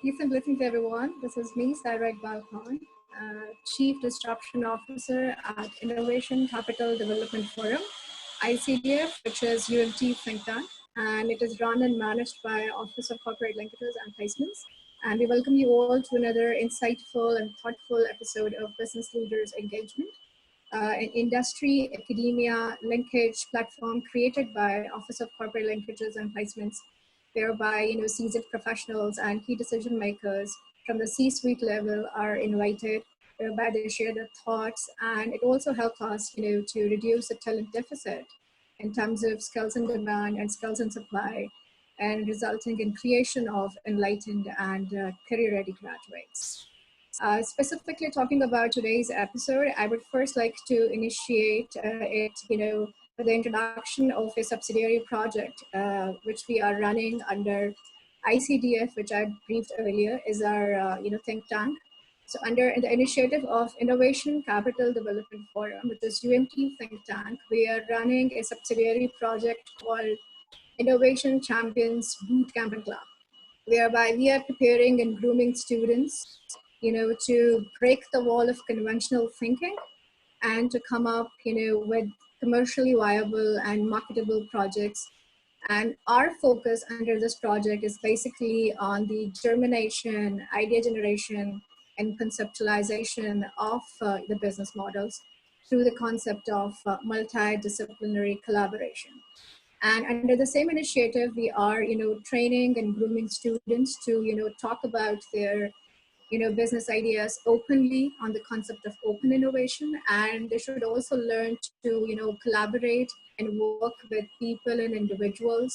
Peace and blessings, everyone. This is me, Saira Iqbal Khan, Chief Disruption Officer at Innovation Capital Development Forum, ICDF, which is UMT think tank, and it is run and managed by Office of Corporate Linkages and Placements. And we welcome you all to another insightful and thoughtful episode of Business Leaders Engagement, an industry, academia, linkage platform created by Office of Corporate Linkages and Placements, whereby seasoned professionals and key decision makers from the C-suite level are invited, whereby they share their thoughts, and it also helps us to reduce the talent deficit in terms of skills in demand and skills in supply, and resulting in creation of enlightened and career-ready graduates. Specifically talking about today's episode, I would first like to initiate it, with the introduction of a subsidiary project, which we are running under ICDF, which I briefed earlier, is our, think tank. So under the initiative of Innovation Capital Development Forum, which is UMT think tank, we are running a subsidiary project called Innovation Champions Bootcamp and Club, whereby we are preparing and grooming students to break the wall of conventional thinking and to come up, with commercially viable and marketable projects. And our focus under this project is basically on the germination, idea generation, and conceptualization of the business models through the concept of multidisciplinary collaboration. And under the same initiative, we are, training and grooming students to, talk about their business ideas openly on the concept of open innovation, and they should also learn to collaborate and work with people and individuals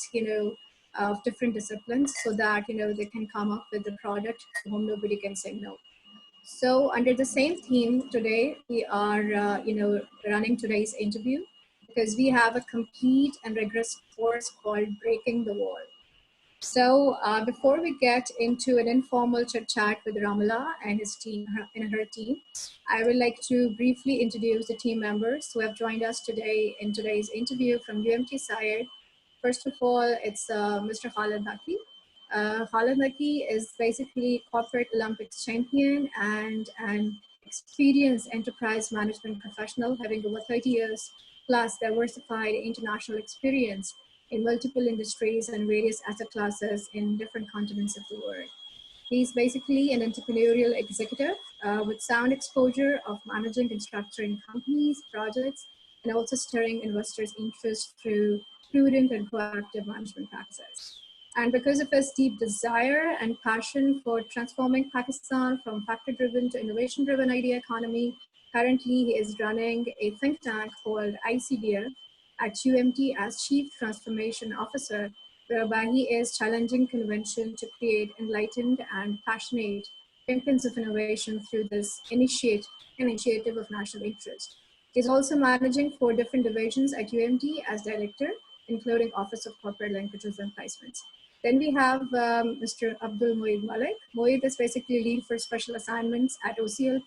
of different disciplines, so that they can come up with a product to whom nobody can say no. So under the same theme today, we are running today's interview because we have a complete and rigorous course called Breaking the Wall. So before we get into an informal chit chat with Ramla and his team and her team, I would like to briefly introduce the team members who have joined us today in today's interview from UMT side. First of all, it's Mr. Khalid Naki. Khalid Naki is basically corporate Olympics champion and an experienced enterprise management professional having over 30 years plus diversified international experience in multiple industries and various asset classes in different continents of the world. He's basically an entrepreneurial executive with sound exposure of managing and structuring companies, projects, and also stirring investors' interest through prudent and proactive management practices. And because of his deep desire and passion for transforming Pakistan from factor-driven to innovation-driven idea economy, currently he is running a think tank called ICDF at UMT as Chief Transformation Officer, whereby he is challenging convention to create enlightened and passionate champions of innovation through this initiative of national interest. He's also managing 4 different divisions at UMT as director, including Office of Corporate Linkages and Placements. Then we have Mr. Abdul Moeed Malik. Moeed is basically lead for special assignments at OCLP.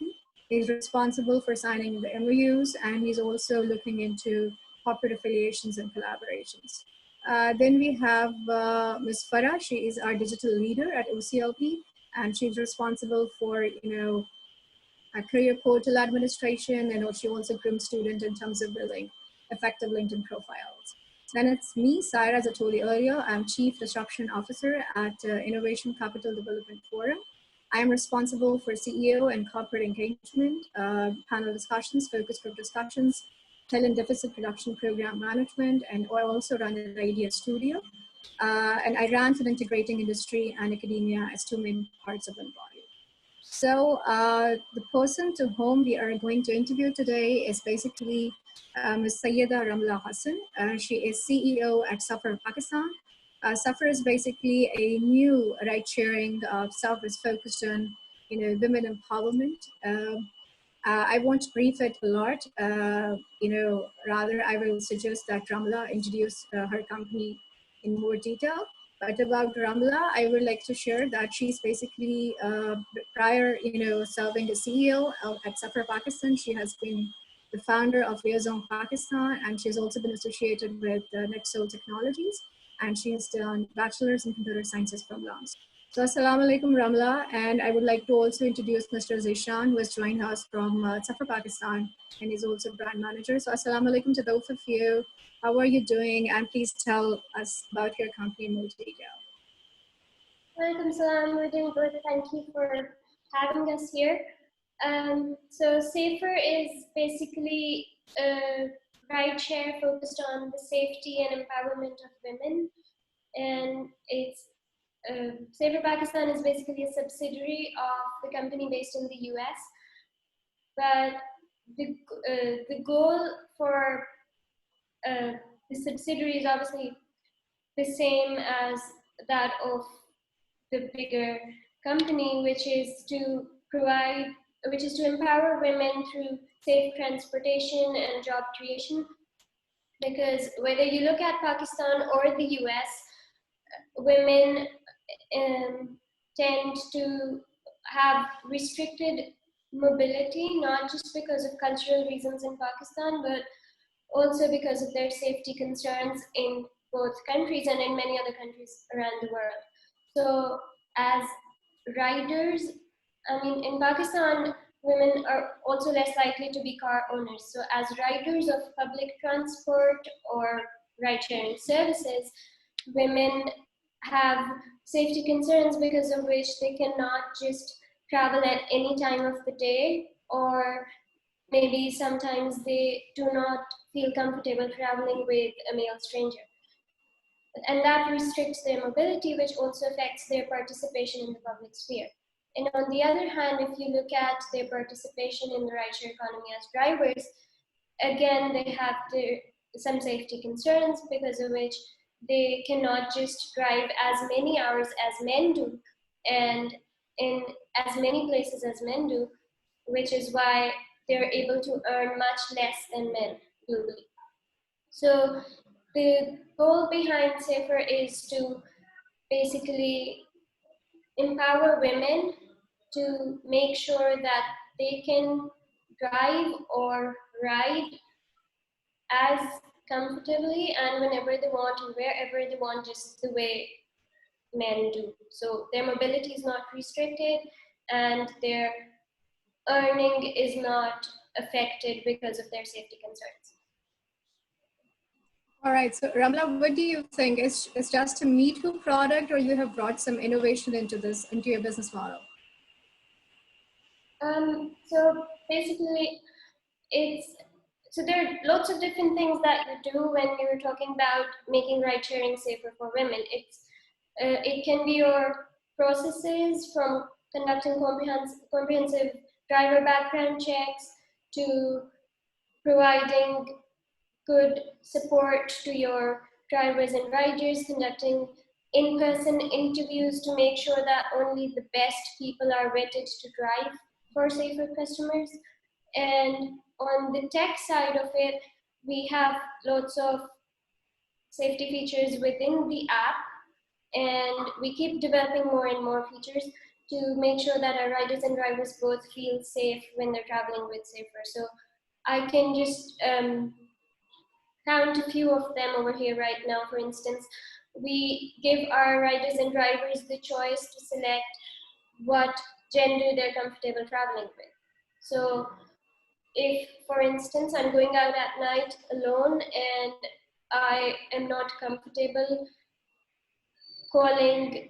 He's responsible for signing the MOUs, and he's also looking into corporate affiliations and collaborations. Then we have Ms. Farah. She is our digital leader at OCLP, and she's responsible for, a career portal administration, and she also grooms students in terms of building effective LinkedIn profiles. Then it's me, Saira, as I told you earlier. I'm Chief Disruption Officer at Innovation Capital Development Forum. I am responsible for CEO and corporate engagement, panel discussions, focus group discussions, talent deficit reduction program management, and I also run an idea studio. And I ran for integrating industry and academia as 2 main parts of one body. So the person to whom we are going to interview today is basically Ms. Sayyida Ramla Hassan. She is CEO at Suffer Pakistan. Suffer is basically a new ride-sharing service focused on women empowerment. I won't brief it a lot. Rather I will suggest that Ramla introduce her company in more detail. But about Ramla, I would like to share that she's basically prior, serving as CEO at Suffer Pakistan. She has been the founder of Liaison Pakistan, and she's also been associated with NetSol Technologies, and she has done bachelor's in computer sciences from LUMS. So Assalamu alaikum Ramla, and I would like to also introduce Mr. Zishan, who has joined us from Safar, Pakistan, and is also brand manager. So Assalamu alaikum to both of you. How are you doing? And please tell us about your company in more detail. Welcome, Salam. We're doing good. Thank you for having us here. So Safer is basically a rideshare focused on the safety and empowerment of women, and it's Safer Pakistan is basically a subsidiary of the company based in the US. But the goal for the subsidiary is obviously the same as that of the bigger company, which is to empower women through safe transportation and job creation. Because whether you look at Pakistan or the US, women tend to have restricted mobility, not just because of cultural reasons in Pakistan, but also because of their safety concerns in both countries and in many other countries around the world. So as riders, I mean, in Pakistan, women are also less likely to be car owners. So as riders of public transport or ride-sharing services, women have safety concerns because of which they cannot just travel at any time of the day, or maybe sometimes they do not feel comfortable traveling with a male stranger. And that restricts their mobility, which also affects their participation in the public sphere. And on the other hand, if you look at their participation in the rideshare economy as drivers, again, they have some safety concerns because of which they cannot just drive as many hours as men do and in as many places as men do, which is why they're able to earn much less than men globally. So the goal behind Safer is to basically empower women to make sure that they can drive or ride as comfortably and whenever they want and wherever they want, just the way men do. So their mobility is not restricted and their earning is not affected because of their safety concerns. All right, so Ramla, what do you think? Is just a Me Too product, or you have brought some innovation into your business model? So basically, there are lots of different things that you do when you're talking about making ride sharing safer for women. It can be your processes from conducting comprehensive driver background checks to providing good support to your drivers and riders, conducting in-person interviews to make sure that only the best people are vetted to drive for safer customers. And on the tech side of it, we have lots of safety features within the app, and we keep developing more and more features to make sure that our riders and drivers both feel safe when they're traveling with Safer. So I can just count a few of them over here right now. For instance, we give our riders and drivers the choice to select what gender they're comfortable traveling with. So if, for instance, I'm going out at night alone and I am not comfortable calling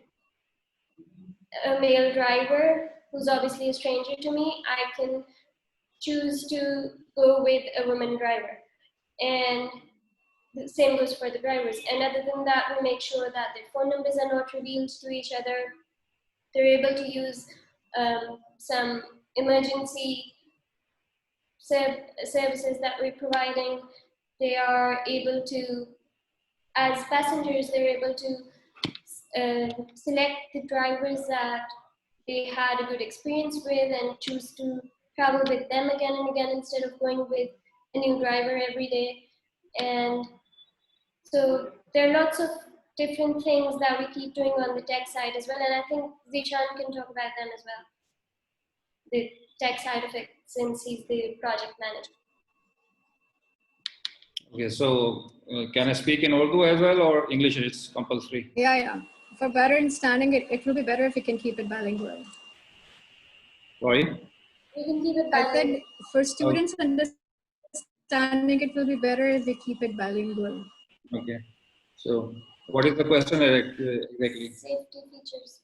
a male driver who's obviously a stranger to me, I can choose to go with a woman driver. And the same goes for the drivers. And other than that, we make sure that their phone numbers are not revealed to each other. They're able to use some emergency services that we're providing. They are able to, as passengers, they're able to select the drivers that they had a good experience with and choose to travel with them again and again instead of going with a new driver every day. And so there are lots of different things that we keep doing on the tech side as well. And I think Zishan can talk about them as well, the tech side of it, since he's the project manager. Okay, so can I speak in Urdu as well, or English is compulsory? Yeah, for better understanding it, it will be better if we can keep it bilingual. Sorry? We can keep it I said bilingual. for students understanding it will be better if we keep it bilingual. Okay. So, what is the question exactly? Safety features.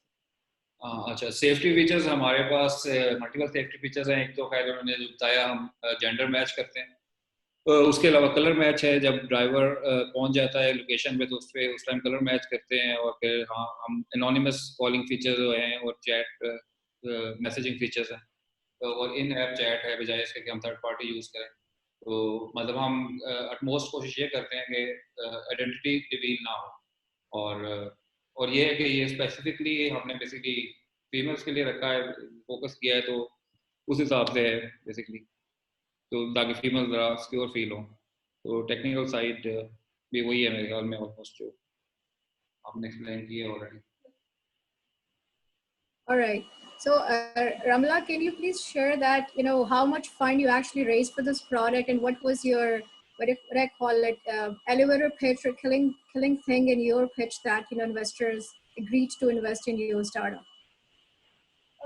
अच्छा, safety features हमारे पास multiple safety features हैं. एक तो खैर उन्होंने जो बताया, हम जेंडर मैच करते हैं. उसके अलावा कलर मैच है. जब ड्राइवर पहुंच जाता है लोकेशन पे तो उस टाइम कलर मैच करते हैं. और फिर हाँ, हम एनोनिमस कॉलिंग फीचर जो हैं और चैट मैसेजिंग फीचर्स हैं. और इन ऐप चैट है बजाय इसके कि हम थर्ड पार्टी यूज़ करें. तो मतलब हम अटमोस्ट कोशिश ये करते हैं कि आइडेंटिटी रिवील ना हो. और ये है कि ये स्पेसिफिकली हमने बेसिकली फीमेल्स के लिए रखा है, फोकस किया है, तो उस हिसाब से है बेसिकली, तो ताकि फीमेल ज़रा सिक्योर फील हो. तो टेक्निकल साइड भी वही है मेरे ख्याल में, ऑलमोस्ट जो आपने एक्सप्लेन किया already. All right. So, Ramla, can you please share that, how much fund you actually raised for this product, and what was your, what I call it, elevator pitch or killing thing in your pitch that, investors agreed to invest in your startup?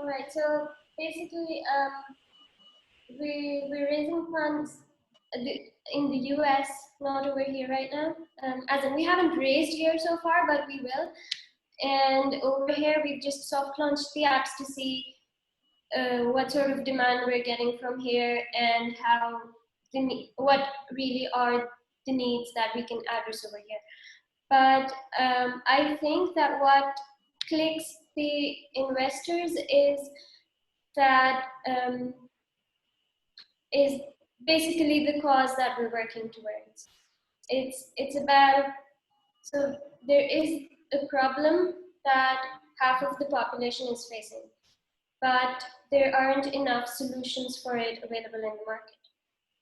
All right. So basically, we're raising funds in the US, not over here right now. As in, we haven't raised here so far, but we will. And over here, we've just soft launched the apps to see what sort of demand we're getting from here and how what really are the needs that we can address over here. But I think that what clicks the investors is that is basically the cause that we're working towards. It's about, so there is a problem that half of the population is facing, but there aren't enough solutions for it available in the market.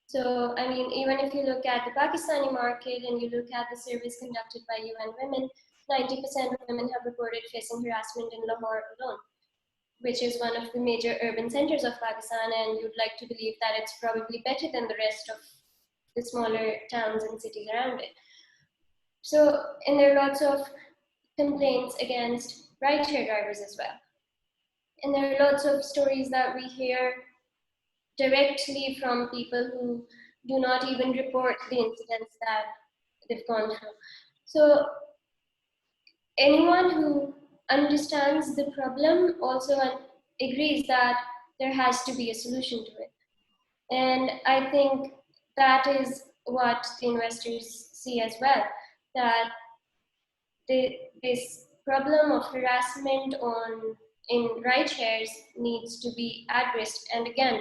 So, I mean, even if you look at the Pakistani market and you look at the surveys conducted by UN Women, 90% of women have reported facing harassment in Lahore alone, which is one of the major urban centers of Pakistan, and you'd like to believe that it's probably better than the rest of the smaller towns and cities around it. So, and there are lots of complaints against rideshare drivers as well. And there are lots of stories that we hear directly from people who do not even report the incidents that they've gone through. So anyone who understands the problem also agrees that there has to be a solution to it. And I think that is what the investors see as well, that this problem of harassment in ride shares needs to be addressed. And again,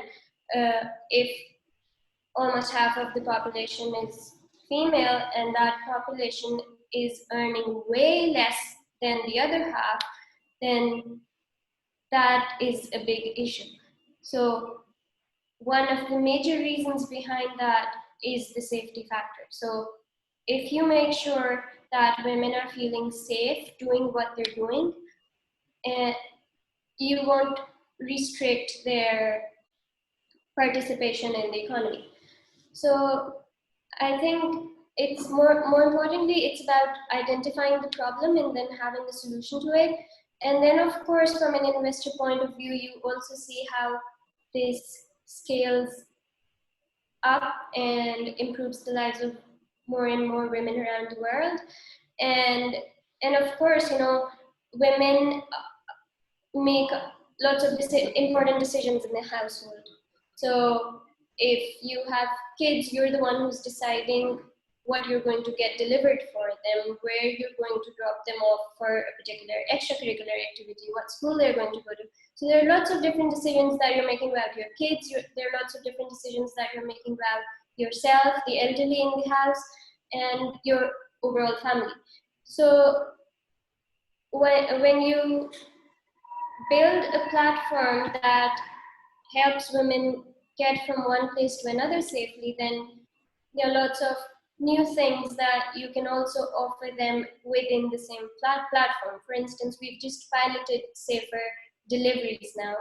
if almost half of the population is female and that population is earning way less than the other half, then that is a big issue. So one of the major reasons behind that is the safety factor. So if you make sure that women are feeling safe doing what they're doing, you won't restrict their participation in the economy. So I think it's more importantly, it's about identifying the problem and then having a solution to it. And then of course, from an investor point of view, you also see how this scales up and improves the lives of more and more women around the world. And of course, women make lots of important decisions in the household. So if you have kids, you're the one who's deciding what you're going to get delivered for them, where you're going to drop them off for a particular extracurricular activity, what school they're going to go to. So there are lots of different decisions that you're making about your kids. There are lots of different decisions that you're making about yourself, the elderly in the house, and your overall family. So when you build a platform that helps women get from one place to another safely, then there are lots of new things that you can also offer them within the same platform. For instance, we've just piloted safer deliveries now,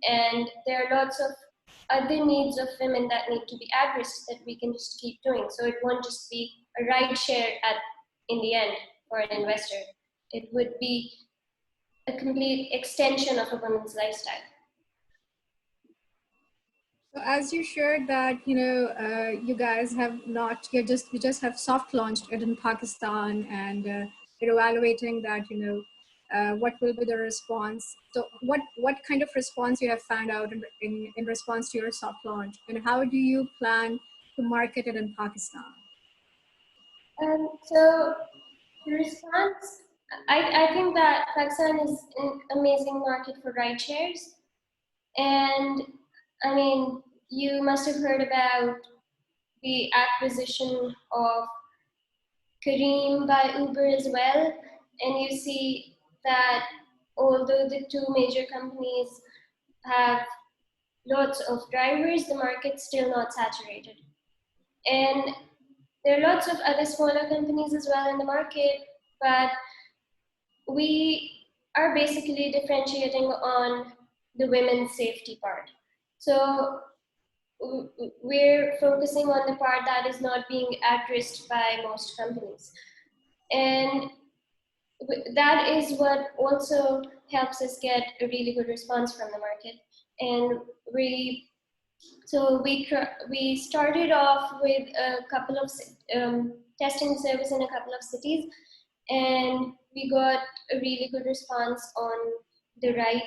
and there are lots of other needs of women that need to be addressed that we can just keep doing. So it won't just be a ride share in the end for an investor. It would be a complete extension of a woman's lifestyle. So as you shared that, you guys have not, you just have soft launched it in Pakistan, and you're evaluating that, what will be the response. So what kind of response you have found out in response to your soft launch, and how do you plan to market it in Pakistan? So the response, I think that Pakistan is an amazing market for ride shares. And I mean, you must have heard about the acquisition of Careem by Uber as well. And you see that although the two major companies have lots of drivers, the market's still not saturated. And there are lots of other smaller companies as well in the market, but we are basically differentiating on the women's safety part. So we're focusing on the part that is not being addressed by most companies. And that is what also helps us get a really good response from the market. And we started off with a couple of testing the service in a couple of cities, and we got a really good response on the right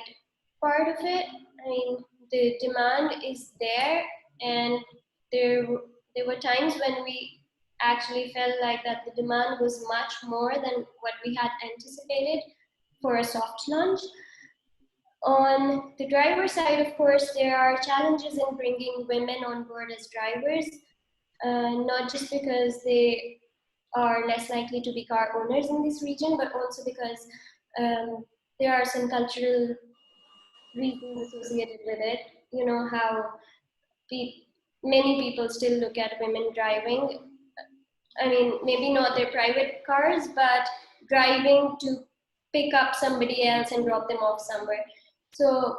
part of it. I mean, the demand is there, and there were times when we actually felt like that the demand was much more than what we had anticipated for a soft launch. On the driver side, of course, there are challenges in bringing women on board as drivers, not just because they are less likely to be car owners in this region, but also because there are some cultural reasons associated with it. You know how many people still look at women driving. I mean, maybe not their private cars, but driving to pick up somebody else and drop them off somewhere. So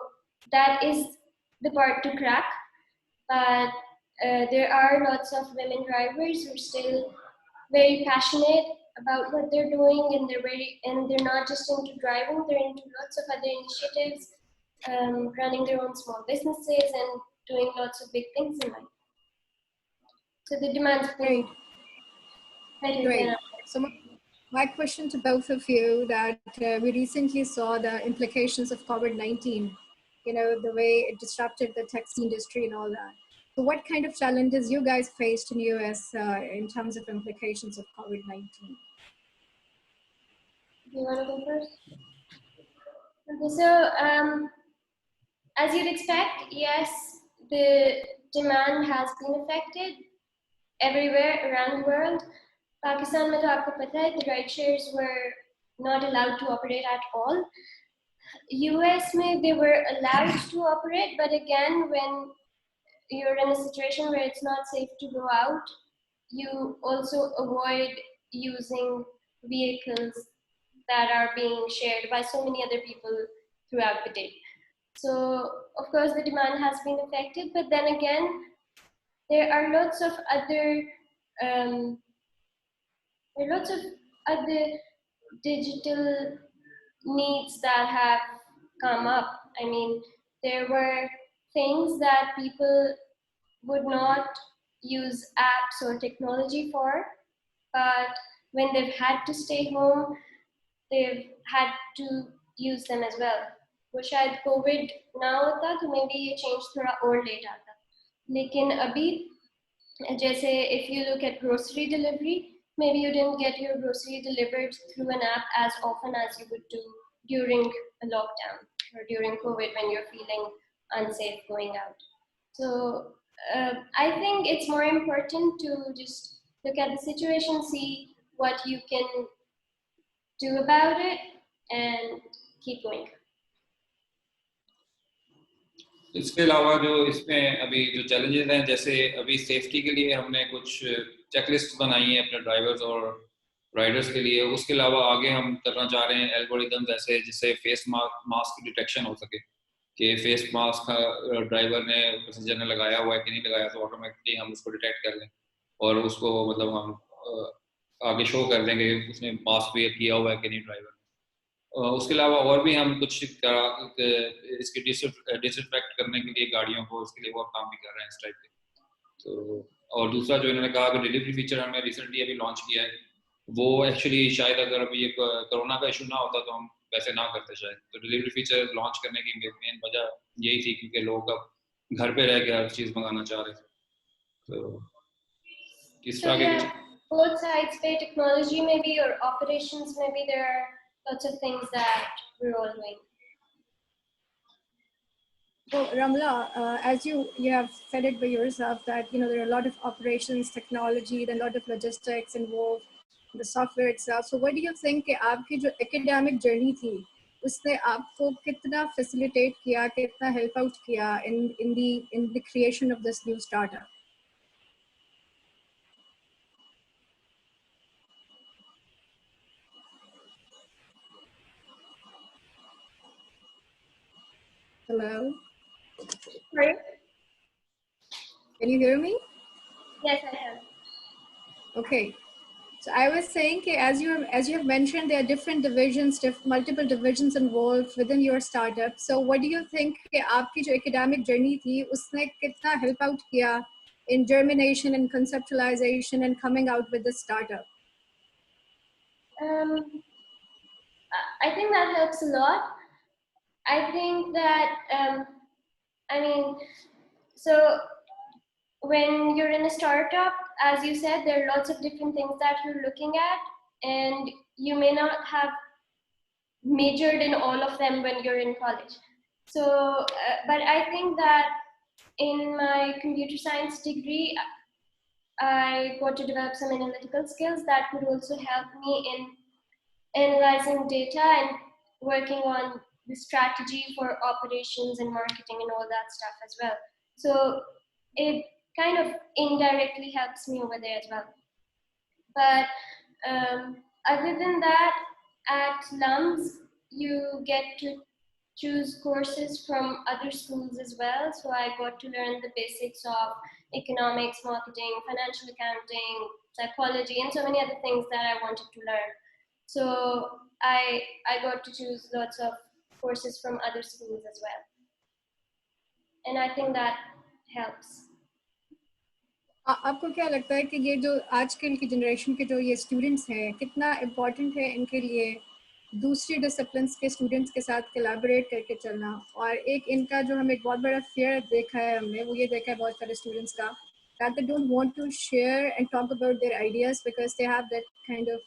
that is the part to crack. But there are lots of women drivers who are still very passionate about what they're doing, and they're not just into driving, they're into lots of other initiatives, running their own small businesses and doing lots of big things in life. So the demand's Great. Great. So my question to both of you, that we recently saw the implications of COVID-19, the way it disrupted the taxi industry and all that. So what kind of challenges you guys faced in US in terms of implications of COVID-19? Do you want to go first? Okay, so as you'd expect, yes, the demand has been affected everywhere around the world. Pakistan mein to aapko pata hai, the ride shares were not allowed to operate at all. US mein they were allowed to operate, but again, when you're in a situation where it's not safe to go out, you also avoid using vehicles that are being shared by so many other people throughout the day. So of course the demand has been affected, but then again, there are lots of other digital needs that have come up. I mean, there were things that people would not use apps or technology for, but when they've had to stay home, they've had to use them as well. वो शायद Covid ना होता तो may be ये change थोड़ा और late आता, लेकिन अभी जैसे if you look at grocery delivery, maybe you didn't get your grocery delivered through an app as often as you would do during a lockdown or during COVID when you're feeling unsafe going out. So I think it's more important to just look at the situation, see what you can do about it, and keep going. इसके अलावा जो इसमें अभी जो challenges हैं, जैसे अभी safety के लिए हमने कुछ चेकलिस्ट बनाई है अपने ड्राइवर्स और राइडर्स के लिए. उसके अलावा आगे हम करना चाह रहे हैं एल्गोरिदम्स ऐसे जिससे फेस मास्क की डिटेक्शन हो सके कि फेस मास्क का ड्राइवर ने पैसेंजर ने लगाया हुआ है कि नहीं लगाया, तो ऑटोमेटिकली हम उसको डिटेक्ट कर लें और उसको मतलब हम आगे शो कर देंगे उसने मास्क वेयर किया हुआ है कि नहीं ड्राइवर. उसके अलावा और भी हम कुछ इसके डिसइंफेक्ट करने के लिए गाड़ियों को, उसके लिए और काम भी कर रहे हैं इस टाइप के। तो और दूसरा जो इन्होंने कहा कि डिलीवरी फीचर हमने रिसेंटली अभी लॉन्च किया है, वो एक्चुअली शायद अगर अभी ये कोरोना का इशू ना होता तो हम वैसे ना करते शायद। तो डिलीवरी फीचर लॉन्च करने की मेन वजह यही थी क्योंकि लोग अब घर पे रह के हर चीज़ मंगाना चाह रहे थे। तो इस So तरह के yeah, both sides pay technology maybe or operations maybe there are lots of things that we're all doing. So Ramla, as you have said it by yourself that there are a lot of operations, technology, then a lot of logistics involved, the software itself. So what do you think कि आपकी जो academic journey थी, उसने आपको कितना facilitate किया, कितना help out किया in the creation of this new startup? Hello, Sorry? can you hear me? Yes, I have. Okay. So I was saying, as you have mentioned, there are different divisions, multiple divisions involved within your startup. So what do you think कि आपकी जो academic journey थी, उसने कितना help out किया in germination and conceptualization and coming out with the startup? I think that helps a lot. I think that so when you're in a startup, as you said, there are lots of different things that you're looking at, and you may not have majored in all of them when you're in college. So, but I think that in my computer science degree, I got to develop some analytical skills that would also help me in analyzing data and working on the strategy for operations and marketing and all that stuff as well. So it kind of indirectly helps me over there as well. But other than that, at LUMS, you get to choose courses from other schools as well. So I got to learn the basics of economics, marketing, financial accounting, psychology, and so many other things that I wanted to learn. So I got to choose lots of courses from other schools as well. And I think that helps. आपको क्या लगता है कि ये जो आजकल की generation के जो ये स्टूडेंट्स हैं, कितना इम्पोर्टेंट है इनके लिए दूसरी डिसिप्लिन्स के स्टूडेंट्स के साथ कोलैबोरेट करके चलना? और एक इनका जो हमें बहुत बड़ा फेयर देखा है, हमने वो ये देखा है बहुत सारे स्टूडेंट्स का, that they don't want to share and talk about their ideas because they have that kind of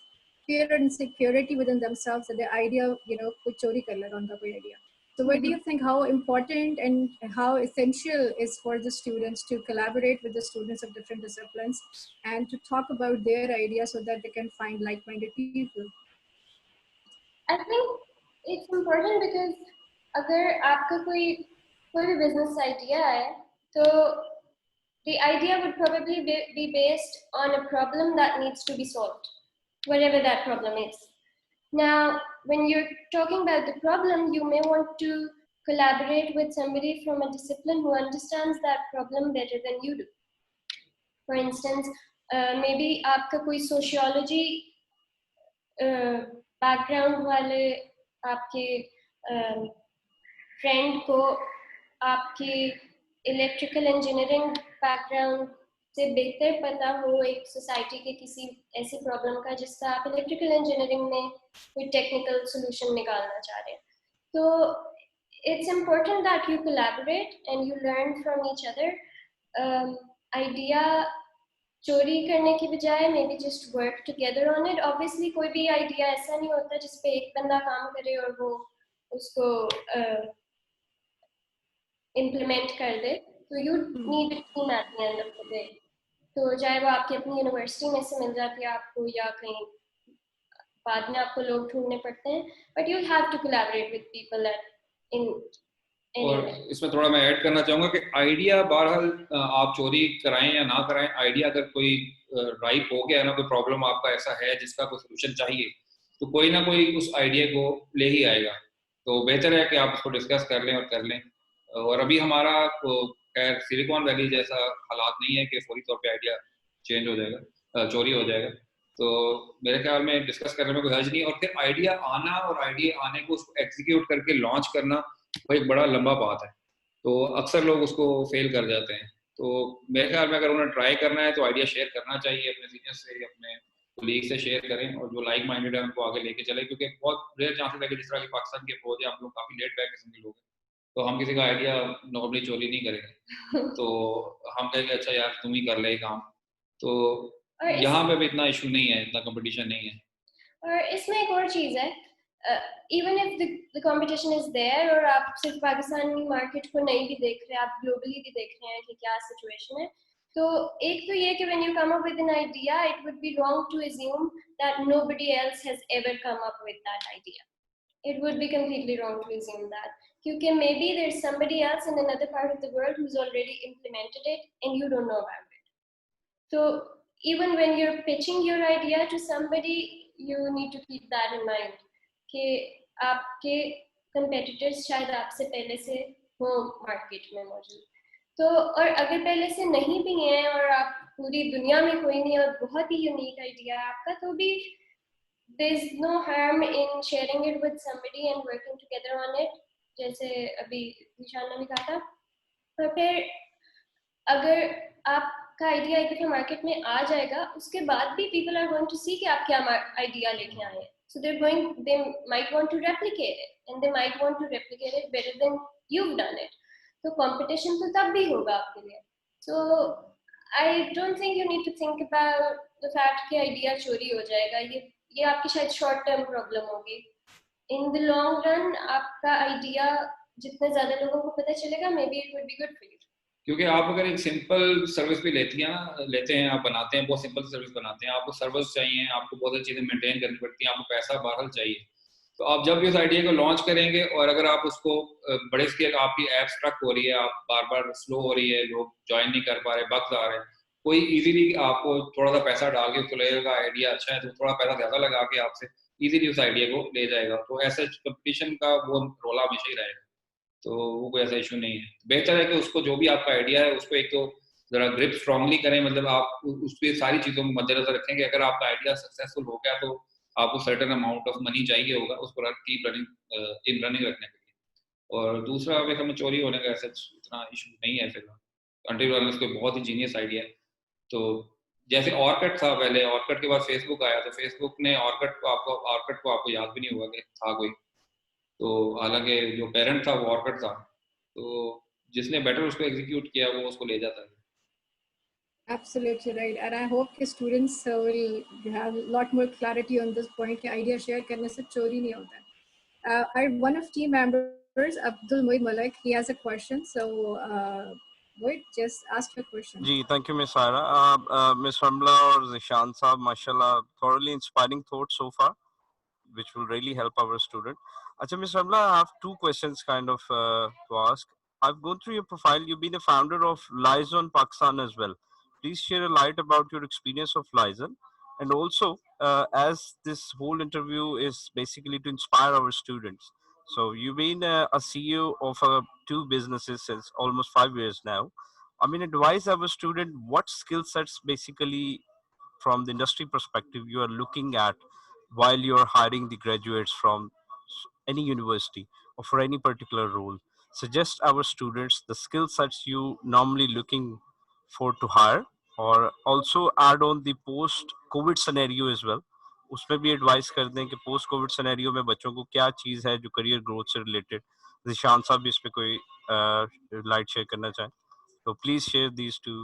fear and insecurity within themselves that their idea, कोई चोरी कर लेगा उनका कोई idea. So what do you think, how important and how essential is for the students to collaborate with the students of different disciplines and to talk about their ideas so that they can find like-minded people? I think it's important because अगर आपका कोई भी business idea है, तो the idea would probably be based on a problem that needs to be solved, whatever that problem is. Now, when you're talking about the problem, you may want to collaborate with somebody from a discipline who understands that problem better than you do. For instance, maybe आपका कोई sociology background वाले आपके friend को आपके electrical engineering background से बेहतर पता हो एक society के किसी ऐसी problem का जिसका आप electrical engineering में कोई technical solution निकालना चाह रहे हैं. तो it's important that you collaborate and you learn from each other. Idea चोरी करने की बजाय maybe just work together on it. Obviously कोई भी idea ऐसा नहीं होता जिस पे एक बंदा काम करे और वो उसको implement कर दे. So you need a team at the end of the day. तो चाहे वो आपकी अपनी यूनिवर्सिटी में से मिल जाती है आपको या कहीं बाद में आपको लोग ढूंढने पड़ते हैं, but you have to collaborate with people in. और इसमें थोड़ा मैं ऐड करना चाहूँगा कि आइडिया बहरहाल आप चोरी कराएं या ना कराएं, आइडिया अगर कोई राइप हो गया ना, कोई प्रॉब्लम आपका ऐसा है जिसका कोई सोल्यूशन चाहिए, तो कोई ना कोई उस आइडिया को ले ही आएगा. तो बेहतर है कि आप उसको डिस्कस कर लें और कर लें. और अभी हमारा खैर सिलिकॉन वैली जैसा हालात नहीं है कि फौरी तौर पे आइडिया चेंज हो जाएगा, चोरी हो जाएगा. तो मेरे ख्याल में डिस्कस करने में कोई हर्ज नहीं, और फिर आइडिया आना और आइडिया आने को उसको एग्जीक्यूट करके लॉन्च करना वो एक बड़ा लंबा बात है, तो अक्सर लोग उसको फेल कर जाते हैं। तो मेरे ख्याल में अगर उन्हें ट्राई करना है तो आइडिया शेयर करना चाहिए, अपने सीनियर से, अपने कोलीग से शेयर करें, और जो लाइक माइंडेड है उनको आगे लेके चले, क्योंकि बहुत रेयर चांसेस है कि जिस तरह की पाकिस्तान के फौज है, आप लोग काफ़ी लेट बैक किस्म के लोग हैं, तो हम किसी का आइडिया नॉर्मली चोरी नहीं करेंगे, तो हम कहेंगे अच्छा यार तुम ही कर ले ये काम। तो यहाँ पे भी इतना इशू नहीं है, इतना कंपटीशन नहीं है। और इसमें एक और चीज़ है, even if the competition is there और आप सिर्फ पाकिस्तानी मार्केट को नहीं भी देख रहे, आप ग्लोबली भी देख रहे हैं कि क्या सिचुएशन है, तो एक तो ये कि when you come up with an idea, it would be wrong to assume that nobody else has ever come up with that idea. It would be completely wrong to assume that. Because maybe there's somebody else in another part of the world who's already implemented it and you don't know about it. So even when you're pitching your idea to somebody, you need to keep that in mind. कि आपके competitors शायद आपसे पहले से हो market में मौजूद. तो और अगर पहले से नहीं भी हैं और आप पूरी दुनिया में कोई नहीं और बहुत ही unique idea है आपका, तो भी there's no harm in sharing it with somebody and working together on it, जैसे अभी निशान ने भी कहा था. और फिर अगर आपका आइडिया एक दफा मार्केट में आ जाएगा, उसके बाद भी people are going to see कि आप क्या आइडिया लेके आए हैं, so they might want to replicate it and they might want to replicate it better than you've done it. तो competition तो तब भी होगा आपके लिए. So I don't think you need to think about the fact कि idea चोरी हो जाएगा. ये आपकी शायद शॉर्ट टर्म प्रॉब्लम होगी. इन द लॉन्ग रन आपका आइडिया जितने ज्यादा लोगों को पता चलेगा, may be it would be good for you. क्योंकि आप अगर एक सिंपल सर्विस भी लेते हैं, आप बनाते हैं, बहुत सिंपल सर्विस बनाते हैं, आपको सर्विस चाहिए, आपको बहुत सारी चीज़ें मेंटेन करनी पड़ती हैं, आपको पैसा बहरहाल चाहिए, तो आप जब भी उस आइडिया को लॉन्च करेंगे और अगर आप उसको बड़े स्केल, आपकी ऐप स्ट्रक हो रही है, आप बार बार स्लो हो रही है, लोग ज्वाइन नहीं कर पा रहे, बग्स आ रहे हैं, कोई इजीली आपको थोड़ा सा पैसा डाल के उसको लगेगा आइडिया अच्छा है, तो थोड़ा पैसा ज़्यादा लगा के आपसे इजीली उस आइडिया को ले जाएगा, तो ऐसे कंपटीशन का वो रोला हमेशा ही रहेगा, तो वो कोई ऐसा इशू नहीं है। बेहतर है कि उसको जो भी आपका आइडिया है उसको एक तो जरा ग्रिप स्ट्रांगली करें, मतलब आप उसकी सारी चीज़ों को मद्देनजर रखें कि अगर आपका आइडिया सक्सेसफुल हो गया तो आपको सर्टेन अमाउंट ऑफ मनी चाहिए होगा उसको कीप रनिंग इन रनिंग रखने के लिए। और दूसरा अगर हमें चोरी होने का ऐसा इतना इशू नहीं है फिलहाल, अंटिल अनलेस कोई बहुत ही जीनियस आइडिया है। तो जैसे ऑर्किड था पहले, ऑर्किड के बाद फेसबुक आया, तो फेसबुक ने ऑर्किड को आपको याद भी नहीं होगा कि था कोई, तो हालांकि जो पेरेंट था वो ऑर्किड था, तो जिसने बेटर उसको एग्जीक्यूट किया वो उसको ले जाता है। Absolutely right, and I hope the students will have a lot more clarity on this point कि idea share करने से चोरी नहीं होता. One of team members, Abdul Moid Malik, he has a question. So, Moid, just ask your question. Ji, thank you, Miss Saira. Miss Ramla और Zishan साहब, माशाल्लाह, thoroughly inspiring thoughts so far, which will really help our student. Acha, Miss Ramla, I have two questions kind of to ask. I've gone through your profile. You've been a founder of Lizon Pakistan as well. Please share a light about your experience of Lizon. And also, as this whole interview is basically to inspire our students. So you've been a CEO of two businesses since almost 5 years now. I mean, advise our student what skill sets basically from the industry perspective you are looking at while you're hiring the graduates from any university or for any particular role. Suggest our students the skill sets you normally looking for to hire, or also add on the post covid scenario as well. उसमें भी advice कर दें कि post Covid scenario में बच्चों को क्या चीज़ है जो करियर ग्रोथ से रिलेटेड, जिशान साहब भी इस पे कोई लाइट शेयर करना चाहें तो please share these two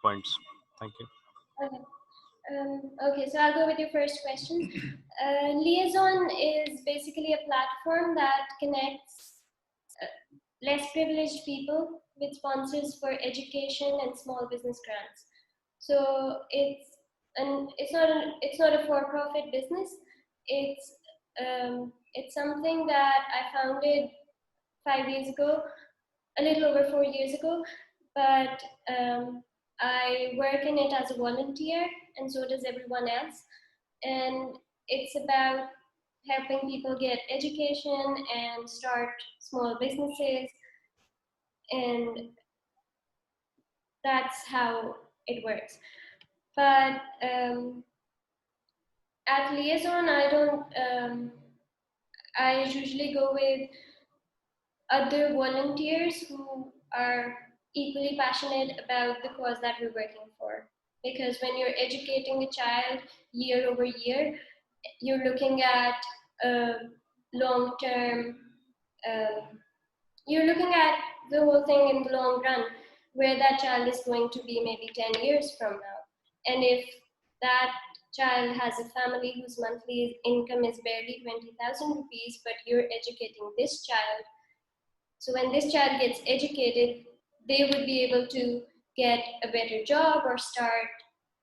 points. Thank you. Okay. Okay, so I'll go with your first question. Liaison is basically a platform that connects less privileged people with sponsors for education and small business grants. So it's not a for-profit business. It's something that I founded 5 years ago, a little over 4 years ago, but I work in it as a volunteer, and so does everyone else. And it's about helping people get education and start small businesses, and that's how it works. But at Liaison, I don't. I usually go with other volunteers who are equally passionate about the cause that we're working for. Because when you're educating a child year over year, you're looking at long term, you're looking at the whole thing in the long run, where that child is going to be maybe 10 years from now. And if that child has a family whose monthly income is barely 20,000 rupees, but you're educating this child, so when this child gets educated, they would be able to get a better job or start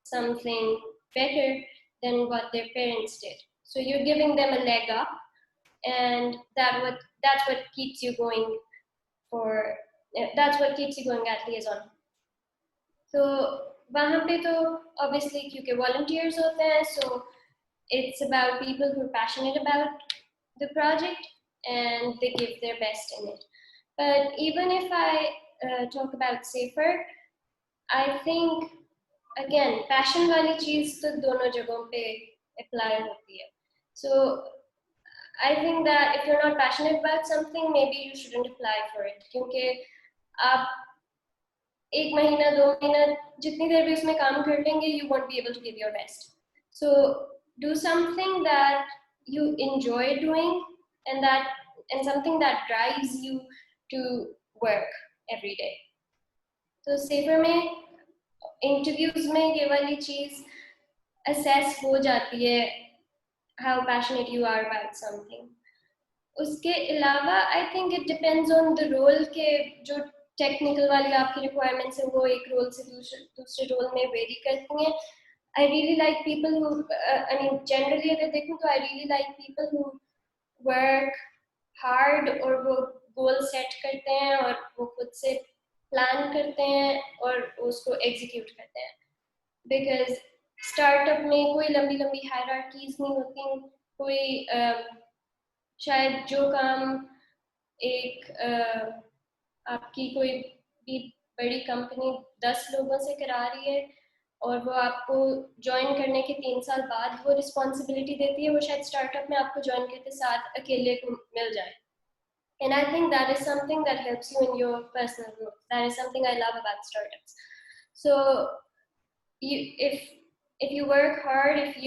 something better than what their parents did. So you're giving them a leg up, and that's what keeps you going for. That's what keeps you going at Liaison. So वहाँ पे तो obviously क्योंकि volunteers होते हैं, so it's about people who are passionate about the project and they give their best in it. But even if I talk about safer, I think again passion वाली चीज तो दोनों जगहों पे apply होती है. So I think that if you're not passionate about something, maybe you shouldn't apply for it. क्योंकि आप एक महीना 2 महीना जितनी देर भी उसमें काम कर लेंगे, you won't be able to give your best. So do something that you enjoy doing and something that drives you to work every day. तो safer में interviews में ये वाली चीज assess हो जाती है how passionate you are about something. उसके अलावा I think it depends on the role के जो technical वाली आपकी requirements है वो एक role से दूसरे role में vary करती हैं. I really like people who, I mean generally अगर देखूँ तो I really like people who work hard और वो goal set करते हैं और वो खुद से plan करते हैं और उसको execute करते हैं. Because startup में कोई लंबी hierarchies नहीं होती, कोई शायद जो काम एक आपकी कोई भी बड़ी कंपनी 10 लोगों से करा रही है और वो आपको ज्वाइन करने के 3 साल बाद वो रिस्पॉन्सिबिलिटी देती है, वो शायद स्टार्टअप में आपको ज्वाइन करते साथ अकेले को मिल जाए. And I think that is something that helps you in your personal growth. That is something I love about startups. So if you work hard, if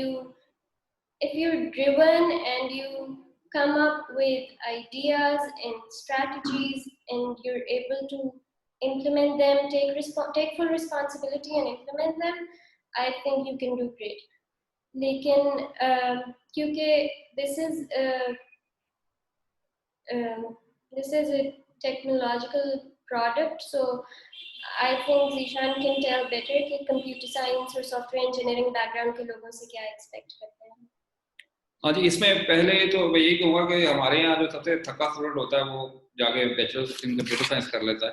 you're driven and you come up with ideas and strategies and you're able to implement them, take full responsibility and implement them, I think you can do great. लेकिन क्योंकि this is a technological product, so I think Zishan can tell better कि computer science or software engineering background के लोगों से क्या expect करते हैं. हाँ जी, इसमें पहले तो मैं यही कहूँगा कि हमारे यहाँ जो सबसे थका स्टूडेंट होता है वो जाके बैचलर्स इन कंप्यूटर साइंस कर लेता है,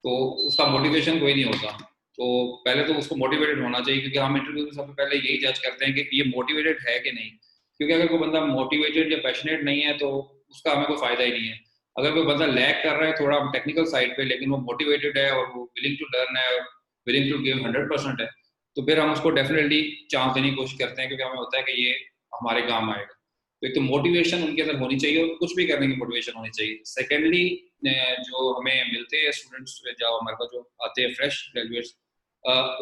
तो उसका मोटिवेशन कोई नहीं होता. तो पहले तो उसको मोटिवेटेड होना चाहिए, क्योंकि हम इंटरव्यू में सबसे पहले यही जज करते हैं कि ये मोटिवेटेड है कि नहीं. क्योंकि अगर कोई बंदा मोटिवेटेड या पैशनेट नहीं है तो उसका हमें कोई फायदा ही नहीं है. अगर कोई बंदा लैग कर रहा है थोड़ा टेक्निकल साइड पे, लेकिन वो मोटिवेटेड है और वो विलिंग टू लर्न है और विलिंग टू गिव 100% है, तो फिर हम उसको डेफिनेटली चांस देने की कोशिश करते हैं, क्योंकि हमें होता है कि ये हमारे काम आएगा. तो एक तो मोटिवेशन उनके अंदर होनी चाहिए और कुछ भी करने की मोटिवेशन होनी चाहिए. सेकेंडली, जो हमें मिलते हैं स्टूडेंट्स जो हमारे पास जो आते हैं फ्रेश ग्रेजुएट्स,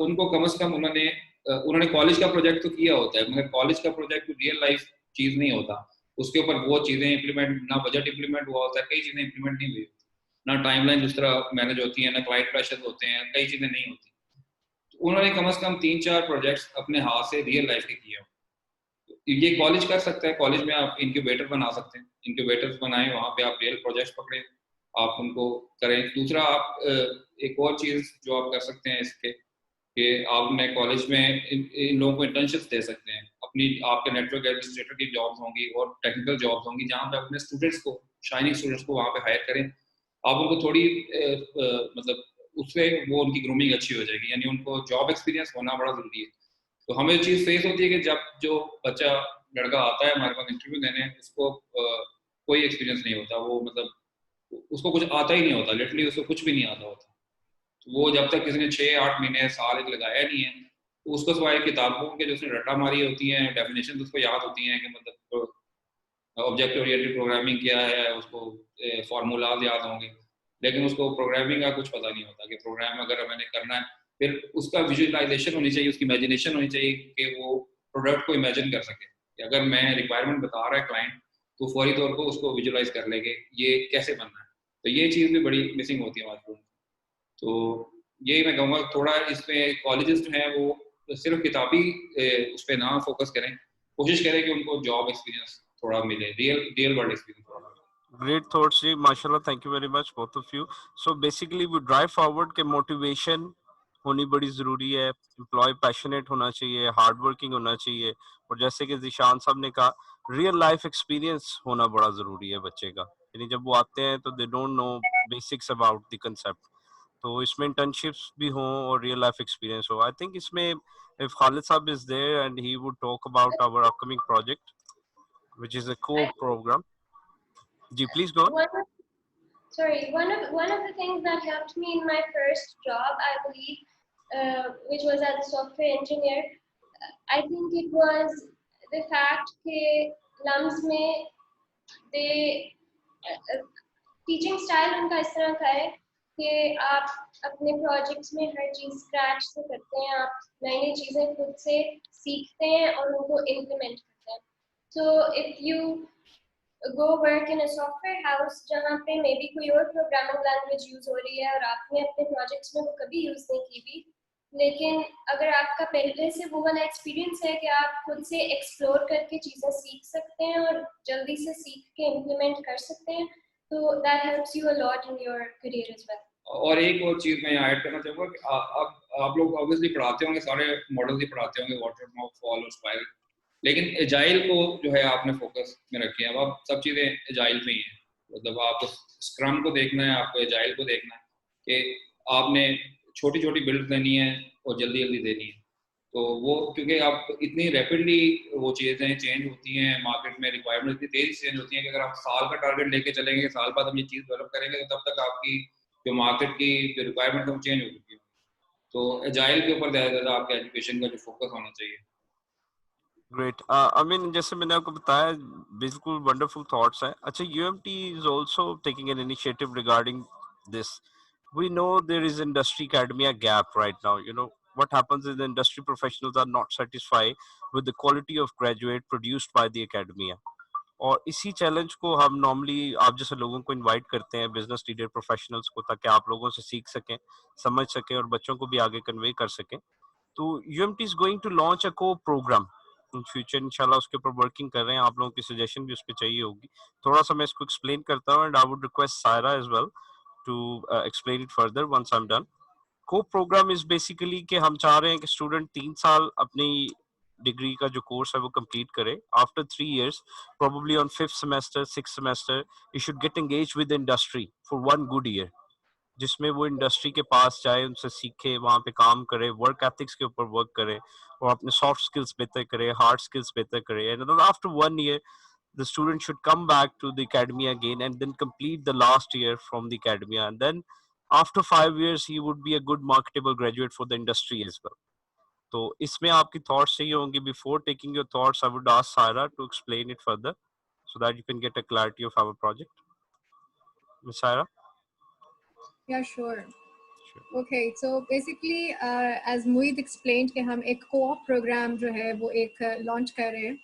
उनको कम से कम उन्होंने कॉलेज का प्रोजेक्ट तो किया होता है, मगर कॉलेज का प्रोजेक्ट रियल लाइफ चीज नहीं होता. उसके ऊपर वो चीजें इम्प्लीमेंट, ना बजट इम्प्लीमेंट हुआ होता है, कई चीजें इम्प्लीमेंट नहीं हुई होती, ना टाइमलाइन दूसरा मैनेज होती है, ना क्लाइंट प्रेशर होते हैं, कई चीजें नहीं होती. तो उन्होंने कम से कम 3-4 प्रोजेक्ट्स अपने हाथ से रियल लाइफ के किए. ये कॉलेज कर सकता है, कॉलेज में आप इनक्यूबेटर बना सकते हैं, इनक्यूबेटर्स बनाएं, वहाँ पे आप रियल प्रोजेक्ट्स पकड़े, आप उनको करें. दूसरा, आप एक और चीज जो आप कर सकते हैं इसके कि आप अपने कॉलेज में इन लोगों को इंटर्नशिप्स दे सकते हैं. आपके नेटवर्क एडमिनिस्ट्रेटर की जॉब्स होंगी और टेक्निकल जॉब्स होंगी, जहाँ पे अपने स्टूडेंट्स को, शाइनिंग स्टूडेंट्स को वहाँ पे हायर करें. आप उनको थोड़ी मतलब उससे वो उनकी ग्रूमिंग अच्छी हो जाएगी, यानी उनको जॉब एक्सपीरियंस होना बड़ा जरूरी है. तो हमें चीज़ फेस होती है कि जब जो बच्चा लड़का आता है हमारे पास इंटरव्यू देने, उसको कोई एक्सपीरियंस नहीं होता, वो मतलब उसको कुछ आता ही नहीं होता, लिटरली उसको कुछ भी नहीं आता होता. तो वो जब तक किसी ने 6-8 महीने साल एक लगाया नहीं है, उसको सिवाय किताबों के जो उसने रट्टा मारी होती हैं, डेफिनेशन उसको याद होती हैं कि मतलब ऑब्जेक्ट ओरिएंटेड प्रोग्रामिंग क्या है, उसको फार्मूलाज याद होंगे, लेकिन उसको प्रोग्रामिंग का कुछ पता नहीं होता कि प्रोग्राम अगर मैंने करना है, फिर उसका विजुअलाइजेशन होनी चाहिए, उसकी इमेजिनेशन होनी चाहिए कि वो प्रोडक्ट को इमेजिन कर सके कि अगर मैं रिक्वायरमेंट बता रहा है क्लाइंट तो फौरी तौर पर उसको विजुअलाइज कर लेंगे ये कैसे बनना है। तो ये चीज़ भी बड़ी मिसिंग होती है हमारे स्कूल में। तो यही मैं कहूँगा थोड़ा इसमें कॉलेजेस जो हैं वो सिर्फ किताबी उस पर ना फोकस करें, कोशिश करें कि उनको जॉब एक्सपीरियंस थोड़ा मिले, रियल वर्ल्ड एक्सपीरियंस थोड़ा मिले। Great thoughts जी, माशाल्लाह, thank you very much both of you. So basically we drive forward के motivation होनी बड़ी ज़रूरी है, एम्प्लॉय पैशनेट होना चाहिए, हार्ड वर्किंग होना चाहिए, और जैसे कि ज़ीशान साहब ने कहा रियल लाइफ एक्सपीरियंस होना बड़ा ज़रूरी है बच्चे का, यानी जब वो आते हैं तो they don't know basics about the concept, तो इसमें इंटर्नशिप्स भी हों और रियल लाइफ एक्सपीरियंस हो। आई थिंक इसमें इफ खालिद साहब is there and he would talk about our upcoming project which is a co I program. जी please go on. one of, sorry, one of the things that helped me in my first job, I believe, which was as a software engineer, I think it was the fact that LUMS में they teaching style उनका इस तरह का है कि आप अपने projects में हर चीज़ स्क्रैच से करते हैं, आप नई नई चीज़ें खुद से सीखते हैं और उनको इम्प्लीमेंट करते हैं। So if you go work in a software house जहाँ पे मे बी कोई और प्रोग्रामिंग लैंग्वेज यूज़ हो रही है और आपने अपने प्रोजेक्ट्स में वो कभी यूज़ नहीं की भी, लेकिन अगर आपका पहले से वो वाला एक्सपीरियंस है कि आप खुद से एक्सप्लोर करके चीज़ें सीख सकते हैं और जल्दी से सीख के इम्प्लीमेंट कर सकते हैं, तो that helps you a lot in your career as well. और एक और चीज़ मैं यहाँ ऐड करना चाहूँगा कि अब आप लोग ऑब्वियसली पढ़ाते होंगे, सारे मॉडल्स ही पढ़ाते होंगे, वाटरफॉल, फॉल और स्पाइरल, लेकिन एजाइल को जो है आपने फोकस में रखी है। अब आप सब चीज़ें एजाइल पे ही हैं, मतलब आपको स्क्रम को देखना है, आपको एजाइल को देखना है कि आपने छोटी छोटी बिल्ड देनी है और जल्दी जल्दी देनी है। तो वो क्योंकि आप इतनी रैपिडली वो चीज़ें चेंज होती हैं मार्केट में, रिक्वायरमेंट इतनी तेज़ी से चेंज होती हैं कि अगर आप साल का टारगेट लेके चलेंगे, साल बाद हम ये चीज़ डेवलप करेंगे, तो तब तक आपकी जो मार्केट की जो रिक्वायरमेंट है वो चेंज हो चुकी है। तो एजाइल के ऊपर ज़्यादा आपके एजुकेशन का जो फोकस होना चाहिए। ग्रेट, आई मीन जैसे मैंने आपको बताया बिल्कुल वंडरफुल थॉट्स हैं। अच्छा, UMT is also taking an initiative regarding this. We know there is industry academia gap right now. You know what happens is the industry professionals are not satisfied with the quality of graduate produced by the academia. और इसी challenge को हम normally आप जैसे लोगों को invite करते हैं, बिजनेस लीडर प्रोफेशनल्स को, ताकि आप लोगों से सीख सकें, समझ सकें और बच्चों को भी आगे कन्वे कर सकें। तो UMT is going to launch a co program in future, इंशाल्लाह उसके ऊपर वर्किंग कर रहे हैं, आप लोगों की सजेशन भी उस पर चाहिए होगी। थोड़ा सा मैं इसको एक्सप्लेन करता हूँ and I would request Saira as well to explain it further once I am done. Co program is basically कि हम चाह रहे हैं कि स्टूडेंट 3 साल अपनी डिग्री का जो कोर्स है वो कंप्लीट करे। After 3 years, probably on 5th semester, 6th semester, you should get engaged with the industry for 1 good year, जिसमें वो इंडस्ट्री के पास जाए, उनसे सीखे, वहाँ पे काम करे, वर्क एथिक्स के ऊपर वर्क करे और अपने सॉफ्ट स्किल्स बेहतर करे, हार्ड स्किल्स बेहतर करे। And after 1 year the student should come back to the academy again and then complete the last year from the academy, and then after 5 years he would be a good marketable graduate for the industry as well. तो इसमें आपकी thoughts चाहिए होंगे। Before taking your thoughts I would ask Saira to explain it further so that you can get a clarity of our project. Miss Saira? Yeah, sure. Sure. Okay, so basically, as Muid explained कि हम एक co-op program जो है वो एक launch कर रहे हैं,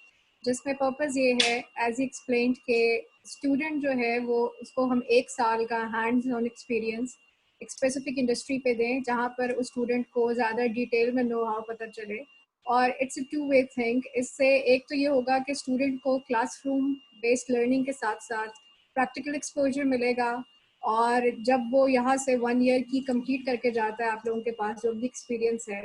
जिसमें purpose ये है, as he explained, कि student जो है वो उसको हम 1 साल का hands-on experience एक specific industry पे दें, जहाँ पर उस student को ज़्यादा detail में know-how पता चले। और it's a two-way thing। इससे एक तो ये होगा कि student को classroom based learning के साथ साथ practical exposure मिलेगा, और जब वो यहाँ से 1 year की कंप्लीट करके जाता है आप लोगों के पास जो भी एक्सपीरियंस है,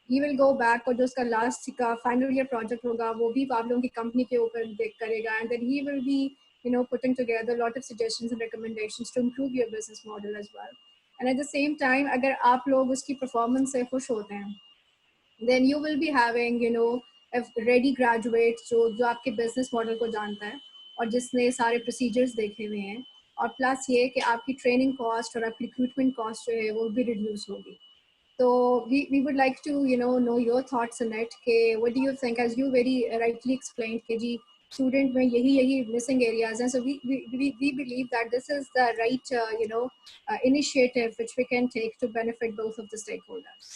ही विल गो बैक और जो उसका लास्ट का फाइनल ईयर प्रोजेक्ट होगा वो भी आप लोगों की कंपनी के ऊपर देख करेगा, and then he will be putting together a lot of suggestions and recommendations to improve your business model as well. And at the same time, अगर आप लोग उसकी परफॉर्मेंस से खुश होते हैं, then you will be having a ready graduate जो आपके बिजनेस मॉडल को जानता है और जिसने सारे प्रोसीजर्स देखे हुए हैं, और प्लस ये कि आपकी ट्रेनिंग कॉस्ट और आपकी रिक्रूटमेंट कॉस्ट जो है वो भी रिड्यूस होगी। So we would like to, know your thoughts on it. Ke, what do you think? As you very rightly explained, ke ji, student mein yahi missing areas, and so we believe that this is the right, initiative which we can take to benefit both of the stakeholders.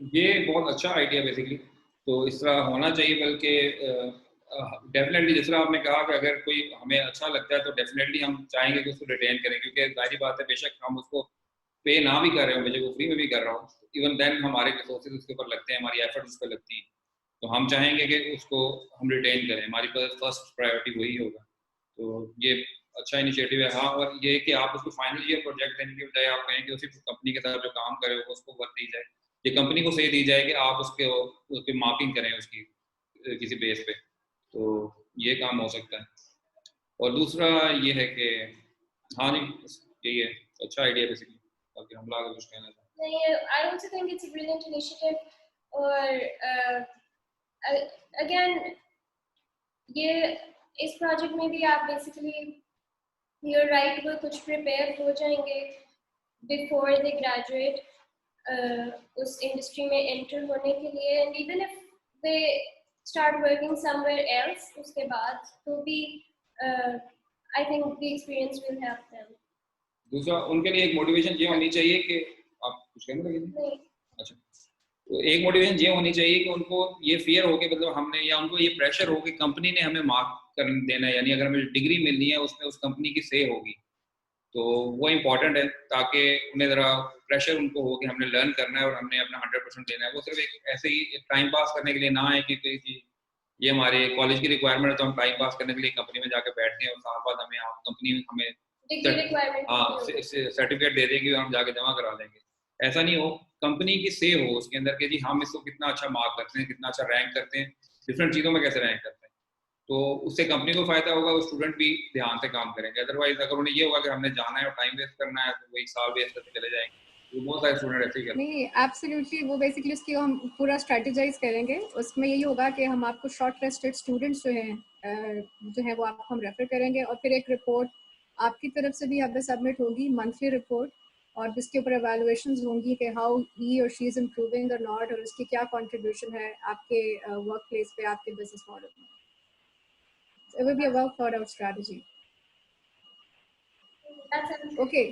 ये बहुत अच्छा idea basically, तो इस तरह होना चाहिए। बल्कि definitely जिस तरह आपने कहा कि अगर कोई हमें अच्छा लगता है तो डेफिनेटली हम चाहेंगे कि उसको रिटेन करें, क्योंकि जाहिर बात है बेशक हम उसको पे ना भी कर रहे हो, बेशक वो फ्री में भी कर रहा हूँ, इवन देन हमारे रिसोर्सेज उसके ऊपर लगते हैं, हमारी एफर्ट उस पर लगती हैं, तो हम चाहेंगे कि उसको हम रिटेन करें, हमारी फर्स्ट प्रायोरिटी वही होगा। तो ये अच्छा इनिशिएटिव है। हाँ, और ये कि आप उसको फाइनल ईयर प्रोजेक्ट देने के बजाय आप कहें कि उसी कंपनी के साथ जो काम करे हो उसको वर्क दी जाए, ये कंपनी को सही दी जाए कि आप उसके मार्किंग करें उसकी किसी बेस पे, तो ये काम हो सकता है। और दूसरा ये है कि हाँ जी, यही है, अच्छा आइडिया बेसिकली। बाकी हम लोग कुछ कहना चाहते हैं। I also think it's a brilliant initiative, और again ये इस प्रोजेक्ट में भी आप बेसिकली you're right, वो कुछ प्रिपेयर हो जाएंगे before they graduate उस इंडस्ट्री में एंटर होने के लिए, and even if they start working somewhere else उसके बाद तो भी I think the experience will help them. दूसरा उनके लिए एक मोटिवेशन ये होनी चाहिए कि आप कुछ कहने लगे? नहीं। अच्छा, तो एक मोटिवेशन ये होनी चाहिए कि उनको ये फियर हो कि मतलब हमने, या उनको ये प्रेशर हो कि कंपनी ने हमें मार्क कर देना है, यानी अगर हमें डिग्री मिलनी है उसमें उस कंपनी की से होगी, तो वो इम्पोर्टेंट है, ताकि उन्हें ज़रा प्रेशर उनको हो कि हमने लर्न करना है और हमने अपना 100% देना है। वो सिर्फ एक ऐसे ही टाइम पास करने के लिए ना है कि ये हमारे कॉलेज की रिक्वायरमेंट है तो हम टाइम पास करने के लिए कंपनी में जाके बैठते हैं और साल बाद कंपनी हमें सर्टिफिकेट दे देगी और हम जाके जमा करा देंगे। ऐसा नहीं हो, कंपनी की से हो उसके अंदर के जी हम इसको कितना अच्छा मार्क करते हैं, कितना अच्छा रैंक करते हैं, डिफरेंट चीज़ों में कैसे रैंक करते हैं, तो उससे कंपनी को फायदा होगा, वो स्टूडेंट भी ध्यान से काम करेंगे। अदरवाइज अगर उन्हें ये होगा कि हमने जाना है और टाइम वेस्ट करना है तो वही साल वेस्ट करके चले जाएंगे, तो बहुत सारे स्टूडेंट ऐसे ही करते हैं। नहीं, एब्सोल्युटली, वो बेसिकली उसकी हम पूरा स्ट्रेटेजाइज करेंगे। उसमें यही होगा कि हम आपको शॉर्ट लिस्टेड स्टूडेंट्स जो है वो आपको हम रेफर करेंगे, और फिर एक रिपोर्ट आपकी तरफ से भी हमें सबमिट होगी, मंथली रिपोर्ट, और जिसके ऊपर एवेलुएशंस होंगी कि हाउ ही और शी इज इम्प्रूविंग और नॉट, और उसकी क्या कंट्रीब्यूशन है आपके वर्क प्लेस पे, आपके बिजनेस मॉडल में। It will be a well thought out strategy. Okay.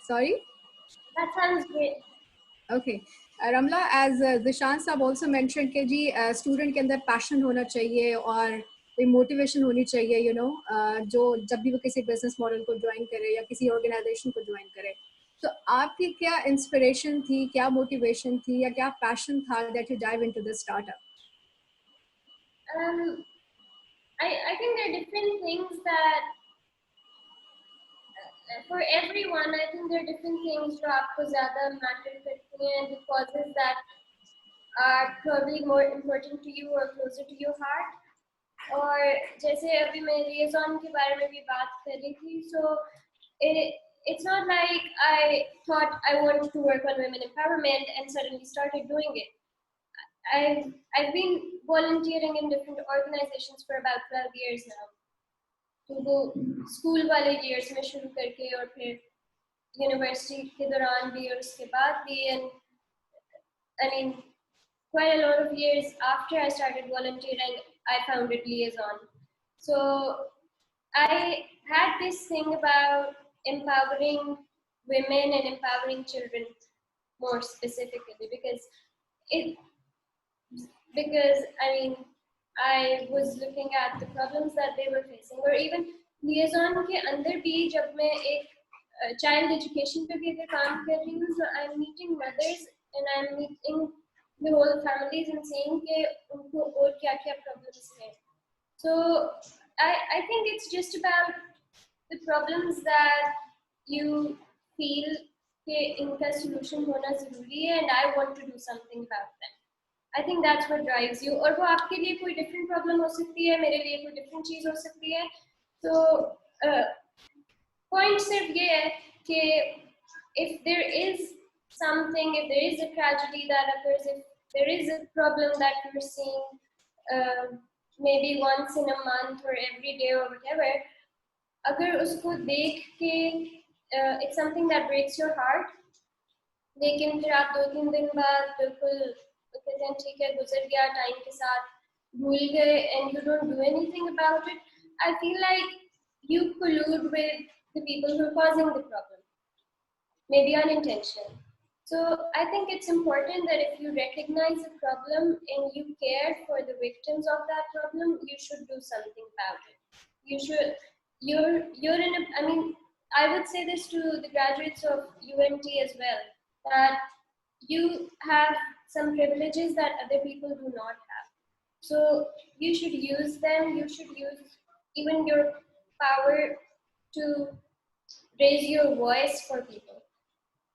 Sorry? That sounds great. Okay. Ramla, as Zishan साहब also mentioned कि जी स्टूडेंट के अंदर पैशन होना चाहिए और कोई मोटिवेशन होनी चाहिए, जो जब भी वो किसी बिजनेस मॉडल को ज्वाइन करे या किसी ऑर्गेनाइजेशन को ज्वाइन करे, तो आपकी क्या इंस्पिरेशन थी, क्या मोटिवेशन थी, या क्या पैशन था that you dive into this startup? I think there are different things that for everyone, I think there are different things जो आपको ज़्यादा matter करती हैं, the causes that are probably more important to you or closer to your heart. और जैसे अभी मैं liaison के बारे में भी बात कर रही थी, so it's not like I thought I wanted to work on women empowerment and suddenly started doing it. I've been volunteering in different organizations for about 12 years now. तो वो स्कूल वाले years में शुरू करके और फिर यूनिवर्सिटी के दौरान भी और उसके बाद भी, and I mean quite a lot of years after I started volunteering, I founded Liaison. So I had this thing about empowering women and empowering children more specifically because I mean I was looking at the problems that they were facing, or even liaison के अंदर भी जब मैं एक child education पे भी काम कर रही हूँ, so I'm meeting mothers and I'm meeting the whole families and saying कि उनको और क्या-क्या problems हैं. So I think it's just about the problems that you feel कि इनका solution होना ज़रूरी है, and I want to do something about them. I think that's what drives you. और वो आपके लिए कोई different problem हो सकती है, मेरे लिए कोई different चीज़ हो सकती है. So point सिर्फ ये है कि if there is something, if there is a tragedy that occurs, if there is a problem that you're seeing maybe once in a month or every day or whatever, अगर उसको देख के it's something that breaks your heart. लेकिन फिर आप 2-3 दिन बाद बिल्कुल कहते हैं ठीक है गुजर गया टाइम के साथ भूल गए and you don't do anything about it. I feel like you collude with the people who are causing the problem, maybe unintentional. So I think it's important that if you recognize a problem and you care for the victims of that problem, you should do something about it. You should, you're in a, I mean, I would say this to the graduates of UNT as well, that you have some privileges that other people do not have. So you should use them, you should use even your power to raise your voice for people.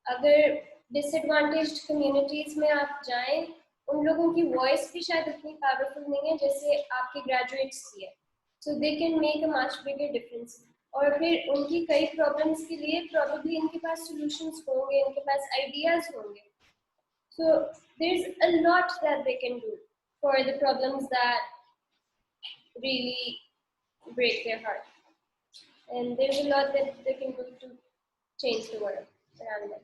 अगर disadvantaged communities में आप जाएं, उन लोगों की voice भी शायद इतनी powerful नहीं है जैसे आपके graduates की है. So they can make a much bigger difference. और फिर उनकी कई problems के लिए probably इनके पास solutions होंगे, इनके पास ideas होंगे. So there's a lot that they can do for the problems that really break their heart. And there's a lot that they can do to change the world around them.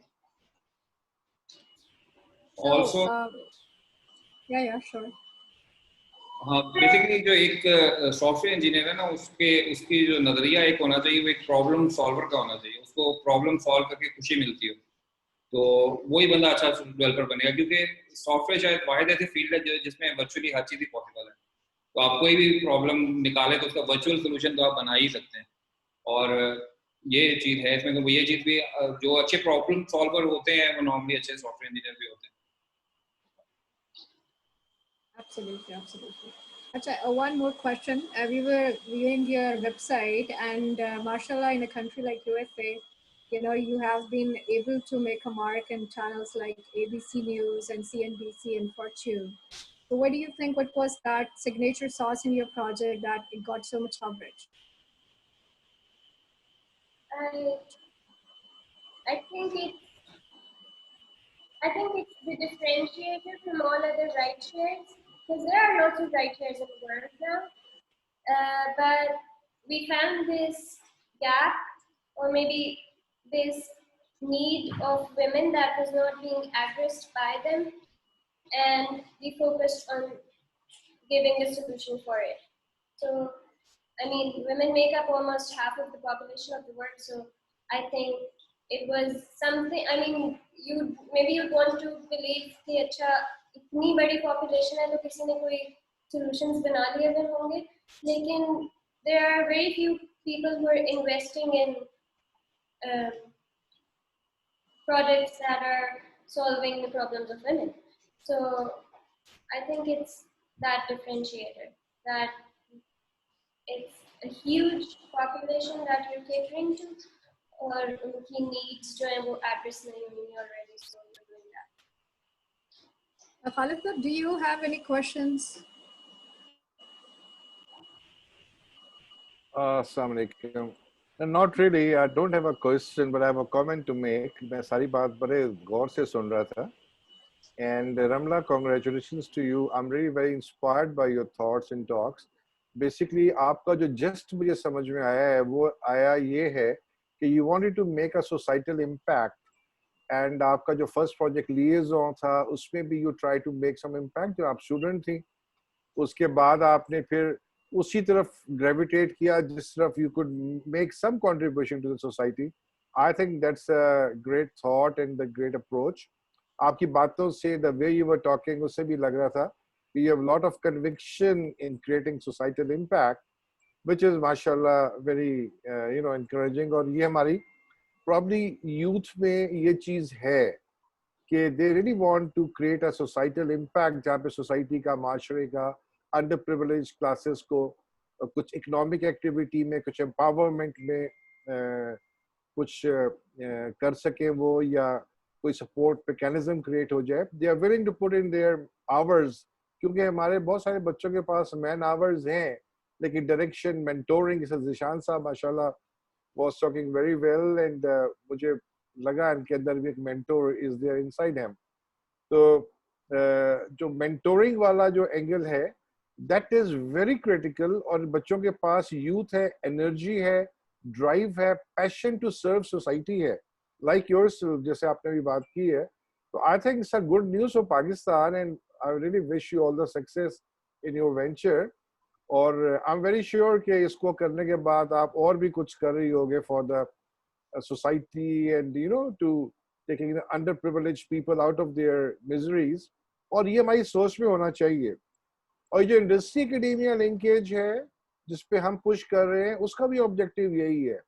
Also, yeah, sure. हाँ basically जो एक software engineer है ना उसकी जो नजरिया एक होना चाहिए वो एक प्रॉब्लम सॉल्वर का होना चाहिए. उसको प्रॉब्लम सॉल्व करके खुशी मिलती हो तो वही बंदा अच्छा डेवलपर बनेगा, क्योंकि सॉफ्टवेयर शायद वाहिद ऐसी फील्ड है जिसमें वर्चुअली हर चीज़ ही पॉसिबल है. तो आप कोई भी प्रॉब्लम निकाले तो उसका वर्चुअल सोल्यूशन तो आप बना ही सकते हैं. और ये चीज़ है इसमें, तो ये चीज़ भी जो अच्छे प्रॉब्लम सॉल्वर होते हैं वो नॉर्मली अच्छे सॉफ्टवेयर इंजीनियर भी होते हैं. Absolutely. Achha, one more question. We were viewing your website, and mashallah, in a country like USA, you have been able to make a mark in channels like ABC News and CNBC and Fortune. So what do you think, what was that signature sauce in your project that it got so much coverage? I think it's the differentiator from all other ride shares, because there are lots of ride shares in the world now. But we found this gap, or maybe this need of women that was not being addressed by them, and we focused on giving a solution for it. So, I mean, women make up almost half of the population of the world, so I think it was something, I mean, maybe you'd want to believe कि अच्छा इतनी बड़ी population है तो किसी ने कोई solutions बना लिए अगर होंगे, लेकिन there are very few people who are investing in projects that are solving the problems of women. So I think it's that differentiator, that it's a huge population that you're catering to, or उनकी needs जो हैं वो address नहीं हुई already, so we're doing that. Khalid, do you have any questions? Assalamu alaikum. Not really. I don't have a question, but I have a comment to make. मैं सारी बात बड़े गौर से सुन रहा था. And Ramla, congratulations to you. I'm really very inspired by your thoughts and talks. Basically, आपका जो just मुझे समझ में आया है वो आया ये है कि you wanted to make a societal impact. And आपका जो first project liaison था उसमें भी you try to make some impact. जो आप student थी, उसके बाद आपने फिर उसी तरफ gravitate किया जिस तरफ you could make some contribution to the society. I think that's a great thought and a great approach. आपकी बातों से the way you were talking उससे भी लग रहा था you have a lot of conviction in creating societal impact, which is mashallah very encouraging. और ये हमारी probably youth में ये चीज़ है कि they really want to create a societal impact जहाँ पे society का माशरे का underprivileged classes को कुछ economic activity में कुछ empowerment में कुछ कर सके वो या कोई support mechanism create हो जाए. They are willing to put in their hours क्योंकि हमारे बहुत सारे बच्चों के पास man hours हैं लेकिन direction mentoring जैसे जिशान साहब माशाल्लाह was talking very well and मुझे लगा इनके अंदर भी एक mentor is there inside him. तो जो mentoring वाला जो angle है that is very critical और बच्चों के पास youth है energy है ड्राइव है, पैशन टू सर्व सोसाइटी है, लाइक योर्स जैसे आपने भी बात की है. तो I think it's a good news for Pakistan and I really wish you all the success in your venture. और आई एम वेरी श्योर कि इसको करने के बाद आप और भी कुछ कर रही होगे for the society and to taking the underprivileged people out of their miseries. और ये हमारी सोच में होना चाहिए. और जो इंडस्ट्री एकेडेमिया लिंकेज है जिसपे हम पुश कर रहे हैं उसका भी ऑब्जेक्टिव यही है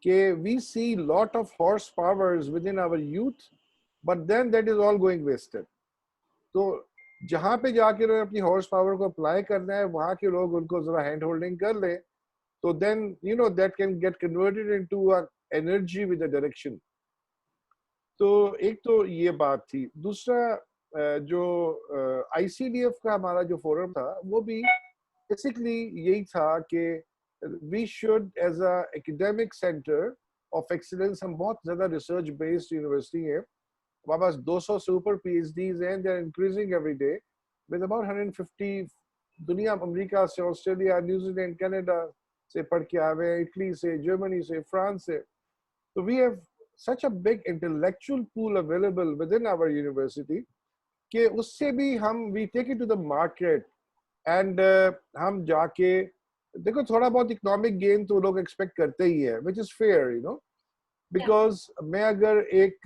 कि we see lot of horse powers within our youth but then that is all going wasted. तो जहाँ पे जाके उन्होंने अपनी हॉर्स पावर को अप्लाई करना है वहाँ के लोग उनको जरा हैंड होल्डिंग कर ले तो then that can get converted into a energy with a direction. तो एक तो ये बात थी. दूसरा जो ICDF का हमारा जो फोरम था वो भी बेसिकली यही था कि we should as a academic center of excellence, हम बहुत ज़्यादा research based यूनिवर्सिटी है, हमारे पास 200 से ऊपर PhDs हैं, they are increasing every day with about 150 दुनिया, अमेरिका से, ऑस्ट्रेलिया, न्यूजीलैंड, कनाडा से पढ़ के आए हैं, इटली से, जर्मनी से, फ्रांस से. So we have such a big intellectual pool available within our university कि उससे भी हम we take it to the market and हम जाके देखो थोड़ा बहुत इकोनॉमिक गेन तो लोग एक्सपेक्ट करते ही है which is fair because मैं अगर एक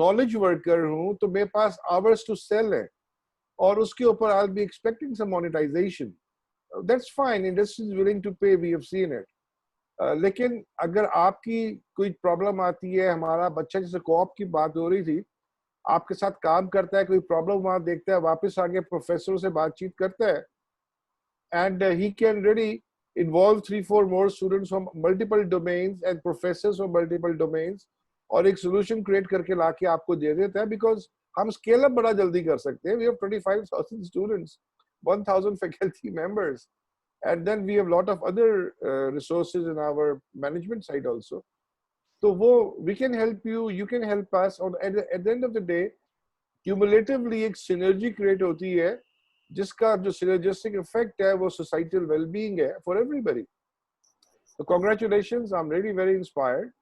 नॉलेज वर्कर हूँ तो मेरे पास hours to sell है और उसके ऊपर I'll be expecting some monetization. That's fine, industry is willing to pay, we have seen it. लेकिन अगर आपकी कोई प्रॉब्लम आती है, हमारा बच्चा जैसे कोऑप की बात हो रही थी, आपके साथ काम करता है, कोई प्रॉब्लम वहां देखता है, वापस आके प्रोफेसर से बातचीत करता है and he can really involve 3-4 more students from multiple domains and professors from multiple domains और एक सोल्यूशन क्रिएट करके लाके आपको दे देता है बिकॉज हम स्केल अप बड़ा जल्दी कर सकते हैं. We have 25,000 students, 1,000 faculty members. And then we have a lot of other resources in our management side also. So we can help you, you can help us. और at the end of the day, cumulatively एक synergy create होती है, जिसका जो synergistic effect है वो societal well-being है for everybody. So congratulations, I'm really very inspired.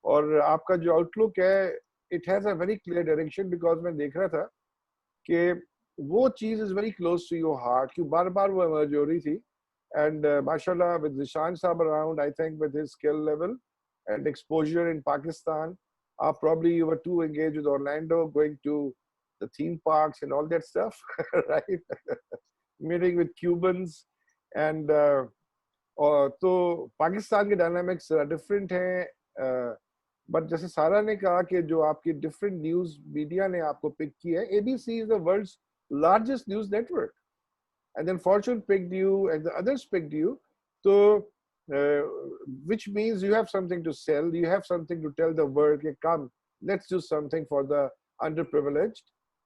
और आपका जो outlook है, it has a very clear direction because मैं देख रहा था कि वो चीज़ is very close to your heart, कि बार-बार वो emerge हो रही थी. And mashallah, with Zishan Saab around, I think with his skill level and exposure in Pakistan, probably you were too engaged with Orlando, going to the theme parks and all that stuff, right? Meeting with Cubans. And तो पाकिस्तान के dynamics different हैं. But जैसे सारा ने कहा कि जो आपकी different news media ने आपको pick की है, ABC is the world's largest news network. And then Fortune picked you and the others picked you. So, which means you have something to sell, you have something to tell the world, hey, come, let's do something for the underprivileged.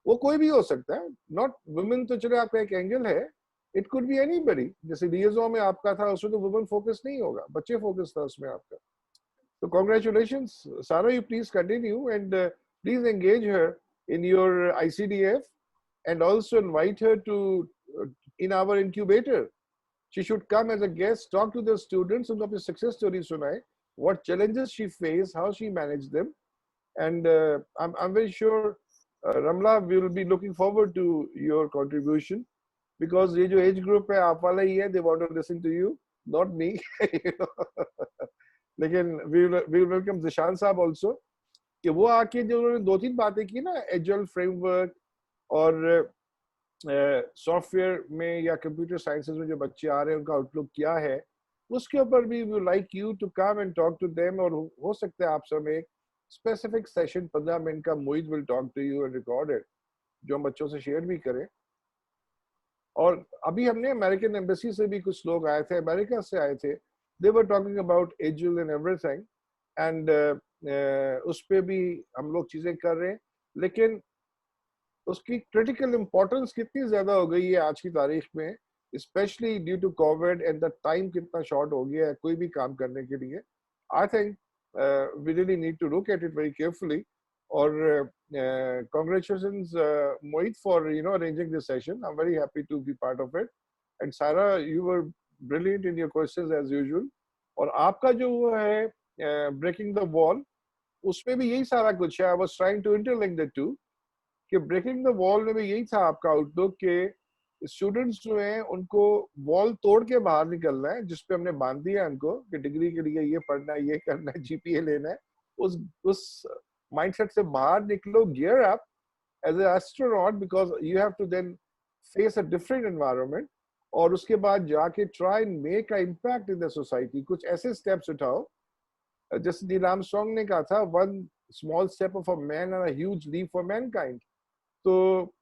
वो कोई भी हो सकता है, not women तो चले आपका एक एंगल है, it could be anybody. जैसे DSO में आपका था उसमें तो women focus नहीं होगा, बच्चे focus था उसमें आपका. So congratulations, Sarah, you please continue and please engage her in your ICDF and also invite her to in our incubator. She should come as a guest, talk to the students, उनको अपनी success story सुनाए, what challenges she faced, how she managed them, and I'm very sure Ramla, we will be looking forward to your contribution because ये जो age group है आप वाला ही है, they want to listen to you, not me. लेकिन we will welcome Zishan साहब also कि वो आके जो उन्होंने 2-3 बातें की ना, agile framework और सॉफ्टवेयर में या कंप्यूटर साइंसेस में जो बच्चे आ रहे हैं उनका आउटलुक क्या है, उसके ऊपर भी we like you to come and talk to them. और हो सकता है आप सब एक स्पेसिफिक सेशन 15 मिनट का Mohit will talk to you and record it, जो हम बच्चों से शेयर भी करें. और अभी हमने अमेरिकन एम्बेसी से भी कुछ लोग आए थे, अमेरिका से आए थे, they were talking about agile and everything and उस पर भी हम लोग चीजें कर रहे हैं. लेकिन उसकी क्रिटिकल इम्पोर्टेंस कितनी ज्यादा हो गई है आज की तारीख में, specially due to covid and the time कितना शॉर्ट हो गया है कोई भी काम करने के लिए. I think we really need to look at it very carefully. और congratulations Mohit for arranging this session. I'm very happy to be part of it. And Sarah, you were brilliant in your questions as usual. और आपका जो वो है breaking the wall, उसमें भी यही सारा कुछ है. I was trying to interlink the two कि ब्रेकिंग द वॉल में भी यही था आपका आउटलुक कि स्टूडेंट्स जो हैं उनको वॉल तोड़ के बाहर निकलना है, जिसपे हमने बांध दिया उनको कि डिग्री के लिए ये पढ़ना है, ये करना है, जीपीए लेना है. उस माइंडसेट से बाहर निकलो, gear up as a astronaut, because you have to then face a different environment. और उसके बाद जाके try and make a impact in the society. कुछ ऐसे स्टेप्स उठाओ जैसे नील आर्मस्ट्रांग ने कहा था, one small step of a man and a huge leap for mankind. तो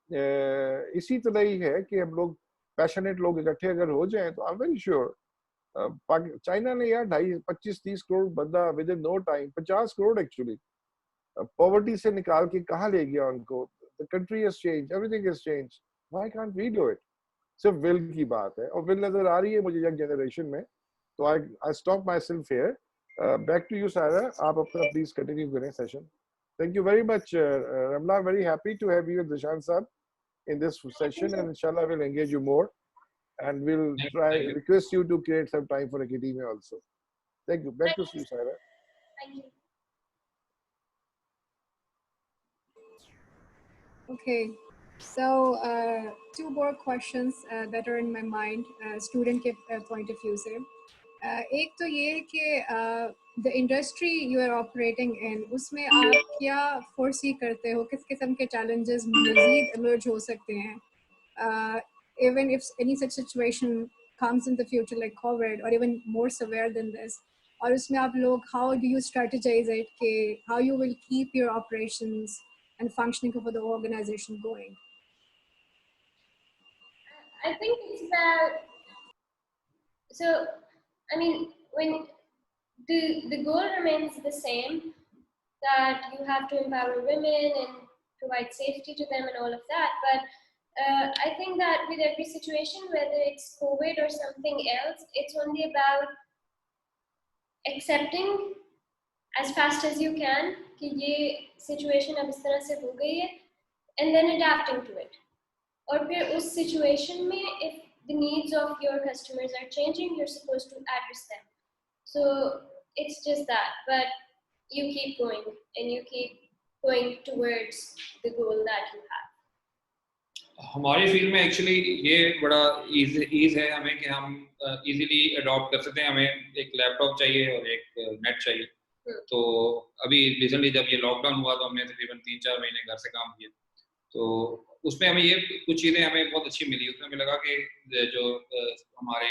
इसी तरह ही है कि हम लोग पैशनेट लोग इकट्ठे अगर हो जाएं तो I am very sure. China ने यार 25-30 करोड़ बंदा within no time, 50 crore actually poverty से निकाल के कहाँ ले गया उनको. The country has change, everything has change. Why can't we do it? सिर्फ विल की बात है, और विल नजर आ रही है मुझे यंग जनरेशन में. तो I stop myself here. Back to you Sara, आप अपना प्लीज कंटिन्यू करें session. Thank you very much, Ramla. I'm very happy to have you, Dishant Sab, in this session, and inshallah we'll engage you more, and we'll try Thank you. request you to create some time for academia also. Thank you. Back to you, Sarah. Thank you. Okay, so two more questions that are in my mind, student के point of view से. एक तो ये है कि the industry you are operating in, उसमें आप क्या foresee करते हो, किस किस्म के challenges मज़ीद emerge हो सकते हैं, even if any such situation comes in the future like COVID or even more severe than this. और उसमें आप लोग how do you strategize it, कि how you will keep your operations and functioning for the organization going? I think it's about, so I mean, when the goal remains the same, that you have to empower women and provide safety to them and all of that, but I think that with every situation, whether it's COVID or something else, it's only about accepting as fast as you can कि ये situation अब इस तरह से हो गई है, and then adapting to it. और फिर उस situation में if the needs of your customers are changing, you're supposed to address them. So it's just that, but you keep going and you keep going towards the goal that you have. हमारी field में actually ये बड़ा ease है हमें कि हम easily adopt कर सकते हैं. हमें एक लैपटॉप चाहिए और एक नेट चाहिए. तो अभी रिसेंटली जब ये लॉकडाउन हुआ तो हमने तकरीबन 3-4 महीने घर से काम किया. तो उसमें हमें ये कुछ चीज़ें हमें बहुत अच्छी मिली. उसमें हमें लगा कि जो हमारे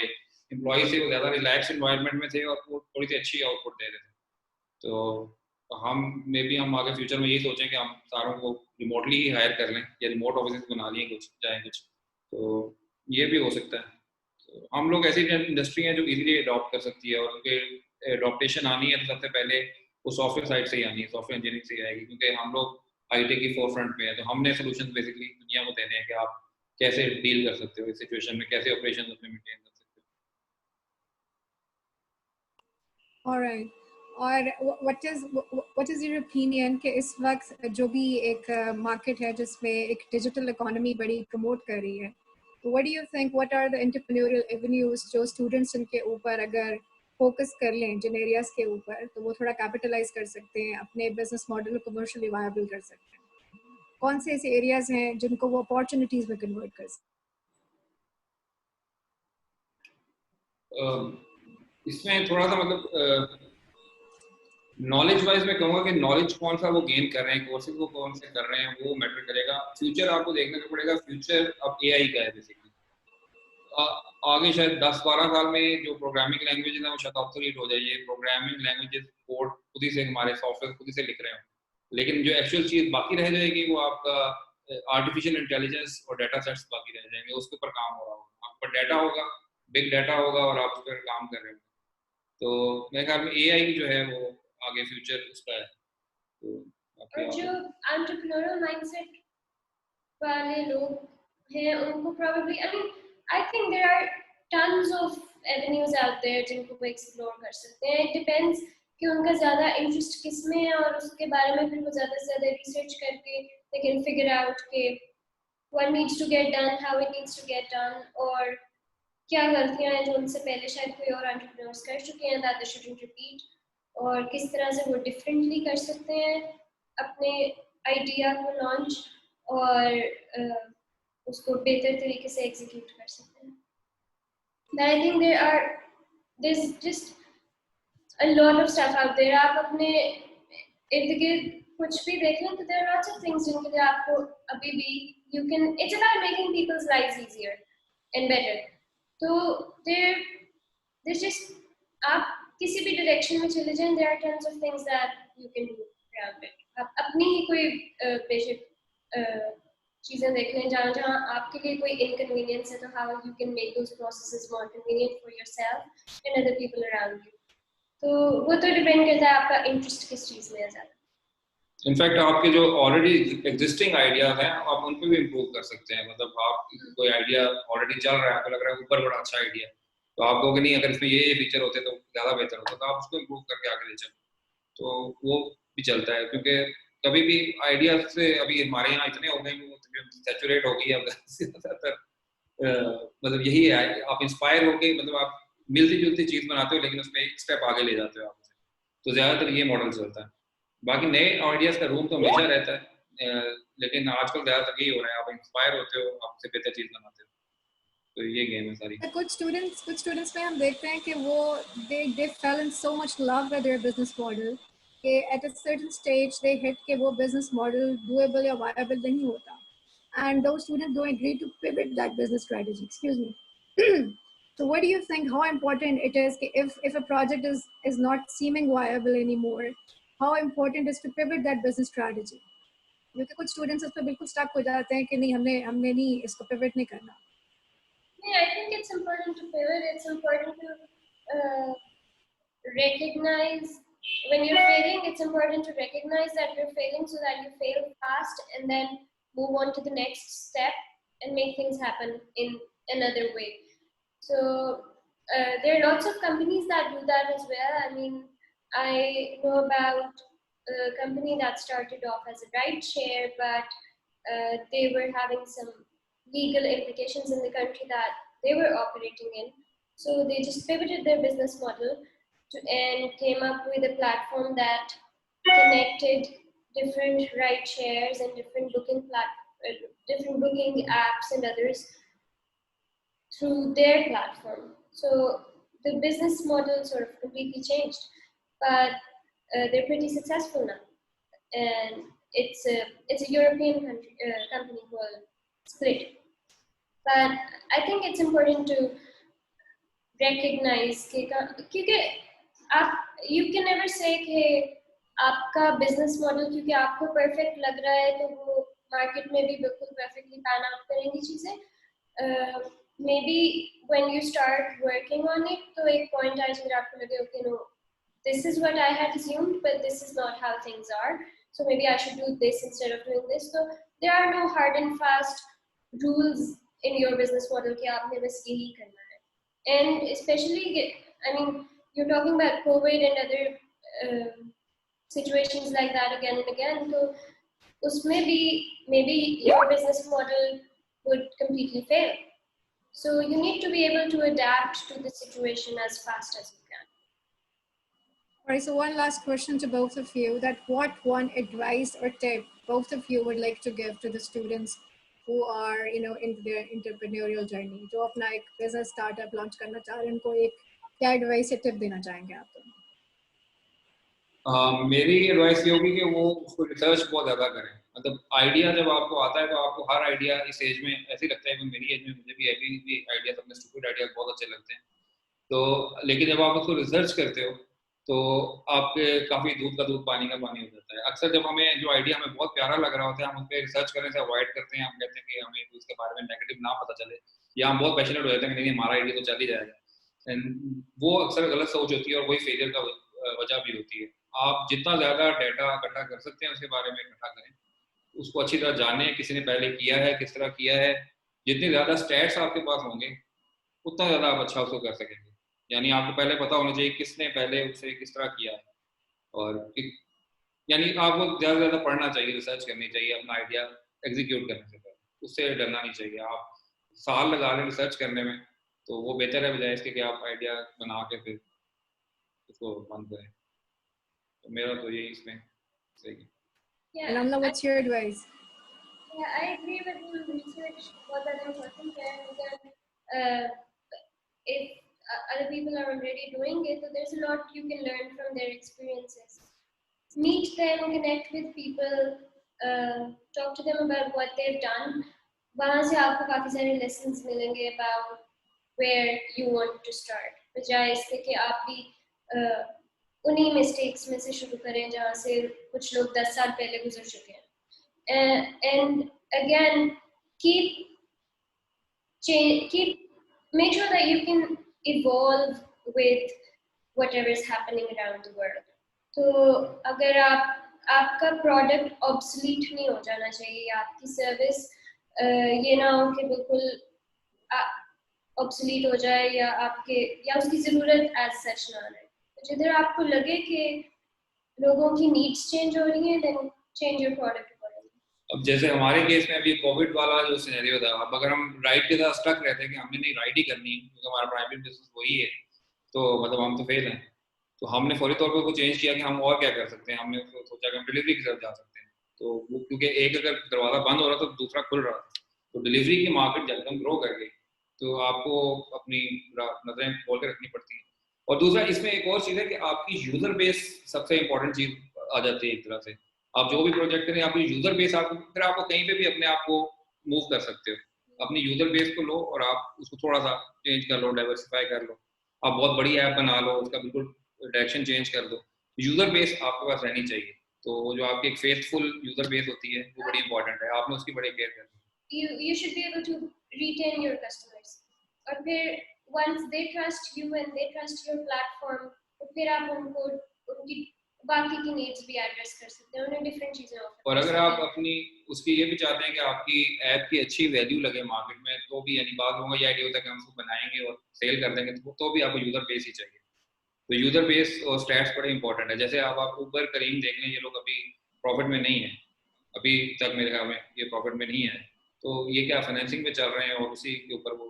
एम्प्लॉयज़ थे वो ज़्यादा रिलैक्स इन्वायरमेंट में थे और वो थोड़ी सी अच्छी आउटपुट दे रहे थे. तो हम मे बी हम आगे फ्यूचर में यही सोचें कि हम सारों को रिमोटली ही हायर कर लें या रिमोट ऑफिस बना लिए कुछ चाहे कुछ. तो ये भी हो सकता है. तो हम लोग ऐसी इंडस्ट्री हैं जो इजीली अडॉप्ट कर सकती है, और उनके अडॉप्टेशन आनी है तो सबसे पहले वो सॉफ्टवेयर साइड से ही आनी है, सॉफ्टवेयर इंजीनियरिंग से ही आएगी, क्योंकि हम लोग आईटी की फोरफ्रंट पे है. तो हमने सोल्यूशन बेसिकली दुनिया को देने हैं कि आप कैसे डील कर सकते हो इस सिचुएशन में, कैसे ऑपरेशन अपने मेंटेन कर सकते हो. Alright. और what is your opinion कि इस वक्त जो भी एक मार्केट है जिसमें एक डिजिटल इकोनॉमी बड़ी प्रमोट कर रही है, तो what do you think, what are the entrepreneurial avenues जो स्टूडेंट्स इनके ऊपर अगर फोकस कर लें जिन एरियाज के ऊपर, तो वो थोड़ा कैपिटलाइज कर सकते हैं, अपने बिजनेस मॉडल को कमर्शियली वायबल कर सकते हैं? कौन से ऐसे एरियाज हैं जिनको वो अपॉर्चुनिटीज में कन्वर्ट कर सकते हैं? इसमें थोड़ा सा मतलब नॉलेज वाइज मैं कहूँगा कि नॉलेज कौन सा वो गेन कर रहे हैं, कोर्सेज वो कौन से कर रहे हैं, वो मैटर करेगा. फ्यूचर आपको देखने को पड़ेगा. फ्यूचर अब एआई का है बेसिकली. आगे शायद 10-12 साल में जो प्रोग्रामिंग लैंग्वेज है वो शायद ऑब्सोलीट हो जाए. ये प्रोग्रामिंग लैंग्वेजेस कोड खुद ही से हमारे सॉफ्टवेयर खुद ही से लिख रहे हैं, लेकिन जो एक्चुअल चीज़ बाकी रह जाएगी वो आपका आर्टिफिशियल इंटेलिजेंस और डाटा सेट्स बाकी रह जाएंगे. उसके ऊपर काम हो रहा होगा, आपका डाटा होगा, बिग डाटा होगा और आप उस पर काम कर रहे हो. तो मेरे ख्याल में एआई जो है वो आगे फ्यूचर उसका है. तो और जो एंटरप्रेन्योरियल माइंडसेट वाले लोग हैं उनको probably, I mean, I think there are tons of avenues out there जिनको वो एक्सप्लोर कर सकते हैं. It depends कि उनका ज़्यादा इंटरेस्ट किस में है, और उसके बारे में फिर वो ज़्यादा से ज़्यादा रिसर्च करके they can figure out कि what needs to get done, how it needs to get done, or क्या गलतियां हैं जो उनसे पहले शायद कोई और एंटरप्रेन्योर्स कर चुके हैं that they shouldn't repeat, और किस तरह से वो डिफरेंटली कर सकते हैं अपने आइडिया को लॉन्च और उसको बेहतर तरीके से एग्जीक्यूट कर सकते हैं. But I think there's just a lot of stuff out there. आप अपने इर्द गिर्द कुछ भी देखें तो there are lots of things जिनके लिए आपको अभी भी it's about making people's lives easier and better. तो there's just आप किसी भी डायरेक्शन में चले जाएं, there are tons of things that you can do around it. आप अपनी ही कोई बेसिक चीजें देख लें जहाँ आपके लिए कोई inconvenience है, तो how you can make those processes more convenient for yourself and other people around you. तो वो तो डिपेंड करता है आपका इंटरेस्ट किस चीज में है ज़्यादा. इनफैक्ट आपके जो ऑलरेडी एग्जिस्टिंग आइडिया हैं आप उन पे भी इम्प्रूव कर सकते हैं. मतलब आप कोई आइडिया ऑलरेडी चल रहा है, आपको लग रहा है ऊपर बड़ा अच्छा आइडिया, तो आप कहोगे नहीं अगर इसमें ये फीचर होते तो ज़्यादा बेहतर होता, तो आप उसको इम्प्रूव करके आगे ले चलो, तो वो भी चलता है. क्योंकि कभी भी आइडिया से अभी हमारे यहाँ इतने हो गए वो सैचुरेट हो गई है ज़्यादातर. मतलब यही है, आप इंस्पायर होके मतलब आप मिलती जुलती चीज़ बनाते हो लेकिन उसमें एक स्टेप आगे ले जाते हो आप, तो ज़्यादातर ये मॉडल चलता है. बाकी नए आइडियाज़ का रूम तो हमेशा रहता है, लेकिन आजकल ज़्यादातर यही हो रहा है, आप इंस्पायर होते हो, आपसे बेहतर चीज़ बनाते हो, तो ये गेम है सारी. कुछ स्टूडेंट्स में हम देखते हैं कि वो they fell in so much love with their business model कि at a certain stage they hit कि वो business model doable या viable नहीं होता, and those students don't agree to pivot that business strategy. Excuse me. So what do you think, how important it is if a project is not seeming viable anymore, how important is to pivot that business strategy? क्योंकि कुछ students इस पे बिल्कुल stuck हो जाते हैं कि नहीं हमने नहीं इसको पिवट नहीं करना. Yeah, I think it's important to pivot. It's important to recognize when you're failing. It's important to recognize that you're failing so that you fail fast and then move on to the next step and make things happen in another way. So there are lots of companies that do that as well. I mean, I know about a company that started off as a ride share, but they were having some legal implications in the country that they were operating in. So they just pivoted their business model and came up with a platform that connected different ride shares and different booking apps and others through their platform. So the business model sort of completely changed, but they're pretty successful now, and it's a European company called Split. But I think it's important to recognize क्योंकि you can never say कि आपका business model क्योंकि आपको perfect लग रहा है तो वो market में भी बिल्कुल perfectly pan out करेंगी चीजें. Maybe when you start working on it, तो एक point आए जब आपको लगे okay no, this is what I had assumed, but this is not how things are. So maybe I should do this instead of doing this. So there are no hard and fast rules in your business model कि आपने बस यही करना है. And especially, I mean, you're talking about COVID and other situations like that again and again. So उसमें भी maybe your business model would completely fail. So you need to be able to adapt to the situation as fast as you can. All right, so one last question to both of you, that what one advice or tip both of you would like to give to the students who are, you know, in their entrepreneurial journey, जो अपना एक business startup launch करना चाह रहे हैं, उनको एक क्या advice या tip देना चाहेंगे आप दोनों? मेरी एडवाइस ये होगी कि वो उसको रिसर्च बहुत ज़्यादा करें. मतलब आइडिया जब आपको आता है तो आपको हर आइडिया इस एज में ऐसे लगता है कि मेरी एज में मुझे भी अभी भी आइडिया अपने स्टूपिड आइडिया बहुत अच्छे लगते हैं. तो लेकिन जब आप उसको रिसर्च करते हो तो आपके काफ़ी दूध का दूध पानी का पानी हो जाता है. अक्सर जब हमें जो आइडिया हमें बहुत प्यारा लग रहा होता है हम उस पर रिसर्च करने से अवॉइड करते हैं. हम कहते हैं कि हमें उसके बारे में नेगेटिव ना पता चले, या हम बहुत पैशनेट हो जाते हैं कि नहीं हमारा आइडिया तो चल ही जाएगा. एंड वो अक्सर गलत सोच होती है और वही फेलियर का वजह भी होती है. आप जितना ज़्यादा डाटा इकट्ठा कर सकते हैं उसके बारे में इकट्ठा करें, उसको अच्छी तरह जानें किसी ने पहले किया है, किस तरह किया है. जितने ज़्यादा स्टैट्स आपके पास होंगे उतना ज़्यादा आप अच्छा उसको कर सकेंगे. यानी आपको पहले पता होना चाहिए किसने पहले उसे किस तरह किया है, और यानी आपको ज़्यादा से ज़्यादा पढ़ना चाहिए, रिसर्च करनी चाहिए अपना आइडिया एग्जीक्यूट करने से पहले. उससे डरना नहीं चाहिए. आप साल लगा लें रिसर्च करने में, तो वो बेहतर है बजाय इसके कि आप आइडिया बना के फिर उसको बंद करें। तो मेरा तो यही इसमें सही है। Yeah, And Amna, what's your advice? yeah, I agree with you. Research बहुत ज़्यादा important है, मगर if other people are already doing it, so there's a lot you can learn from their experiences. Meet them, connect with people, talk to them about what they've done. वहाँ से आपको काफ़ी सारे lessons मिलेंगे about where you want to start. बजाय इसके कि आप भी उन्हीं mistakes में से शुरू करें जहाँ से कुछ लोग 10 साल पहले गुजर चुके हैं. And again, make sure that you can evolve with whatever is happening around the world. तो अगर आपका प्रोडक्ट ऑब्सोलीट नहीं हो जाना चाहिए, आपकी सर्विस ये ना हो कि बिल्कुल ऑब्सोलीट हो जाए या उसकी ज़रूरत एज सच ना रहे. जिधर आपको लगे कि लोगों की नीड्स चेंज हो रही हैं, देन चेंज योर प्रोडक्ट. अब जैसे हमारे केस में अभी कोविड वाला जो सिनेरियो था, अब अगर हम राइड के साथ स्टक रहते हैं कि हमने नहीं राइड ही करनी है क्योंकि हमारा प्राइमरी बिजनेस वही है, तो मतलब हम तो फेल हैं. तो हमने फौरी तौर पर को चेंज किया कि हम और क्या कर सकते हैं. हमने सोचा कि हम डिलीवरी की तरफ जा सकते हैं. तो वो क्योंकि एक अगर दरवाजा बंद हो रहा था तो दूसरा खुल रहा था, तो डिलीवरी की मार्केट जब हम ग्रो कर गई तो आपको अपनी नजरें खोल के रखनी पड़ती हैं. और दूसरा इसमें एक और चीज़ है कि आपकी यूजर बेस सबसे इंपॉर्टेंट चीज़ आ जाती है. एक तरह से आप जो भी प्रोजेक्ट करें, आपकी यूजर बेस फिर आपको कहीं पे भी अपने आप को मूव कर सकते हो. अपनी यूजर बेस को लो और आप उसको थोड़ा सा चेंज कर लो, डाइवर्सिफाई कर लो. आप बहुत बड़ी ऐप बना लो, उसका बिल्कुल डायरेक्शन चेंज कर दो. यूजर बेस आपके पास रहनी चाहिए. तो जो आपकी एक फेथफुल यूजर बेस होती है वो बड़ी इंपॉर्टेंट है. आपने उसकी बड़ी केयर करनी है. You should be able to retain your customers. और फिर once they trust you and they trust your platform, तो फिर आप उनको उनकी बाकी की नीड्स भी एड्रेस कर सकते हैं, उन्हें डिफरेंट चीजें ऑफर. और अगर आप अपनी उसकी ये भी चाहते हैं कि आपकी ऐप की अच्छी वैल्यू लगे मार्केट में, तो भी यानी बात होगा ये आइडिया होता है कि हम उसको बनाएंगे और सेल कर देंगे, तो भी आपको यूजर बेस ही चाहिए. तो यूजर बेस और स्टैट्स बड़े इंपॉर्टेंट है. जैसे आप ऊबर करीम देख लें, ये लोग अभी प्रॉफिट में नहीं है, अभी तक मेरे ख्याल में ये प्रॉफिट में नहीं है. तो ये क्या फाइनेंसिंग में चल रहे हैं और उसी के ऊपर वो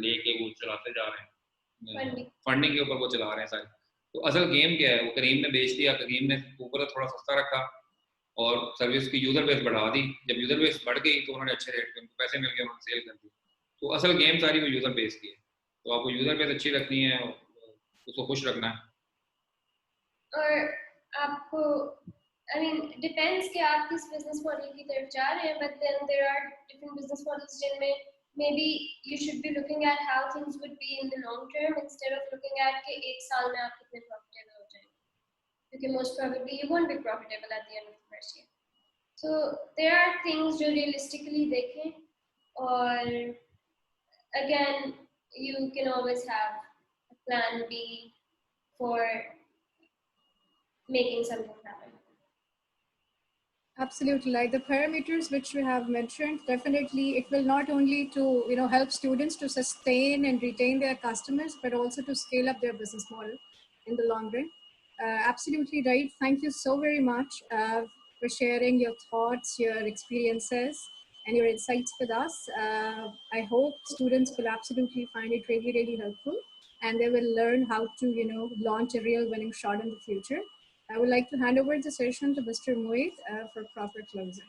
लेके वो चलाते जा रहे हैं, फंडिंग के ऊपर वो चला रहे हैं सारे. तो असल गेम क्या है, वो करीम ने बेच दिया, करीम ने ऊपर थोड़ा सस्ता रखा और सर्विस की यूजर बेस बढ़ा दी. जब यूजर बेस बढ़ गई तो उन्होंने अच्छे रेट पे उनको पैसे मिल गए, उन्होंने सेल कर दी. तो असल गेम सारी वो यूजर बेस की है. तो आपको यूजर बेस अच्छी रखनी है, उसको खुश रखना है. और आपको I mean depends कि आप किस बिजनेस मॉडल की तरफ जा रहे हैं, but then there are different business models जिनमें maybe you should be looking at how things would be in the long term instead of looking at कि एक साल में आप कितने profitable हो जाएंगे, क्योंकि most probably you won't be profitable at the end of the first year. So there are things जो realistically देखें, और again you can always have a plan B for making something happen. Absolutely, like the parameters which we have mentioned, definitely it will not only to help students to sustain and retain their customers, but also to scale up their business model in the long run. Absolutely right. Thank you so very much for sharing your thoughts, your experiences, and your insights with us. I hope students will absolutely find it really, really helpful, and they will learn how to launch a real winning shot in the future. I would like to hand over the session to Mr. Mohit for proper closing.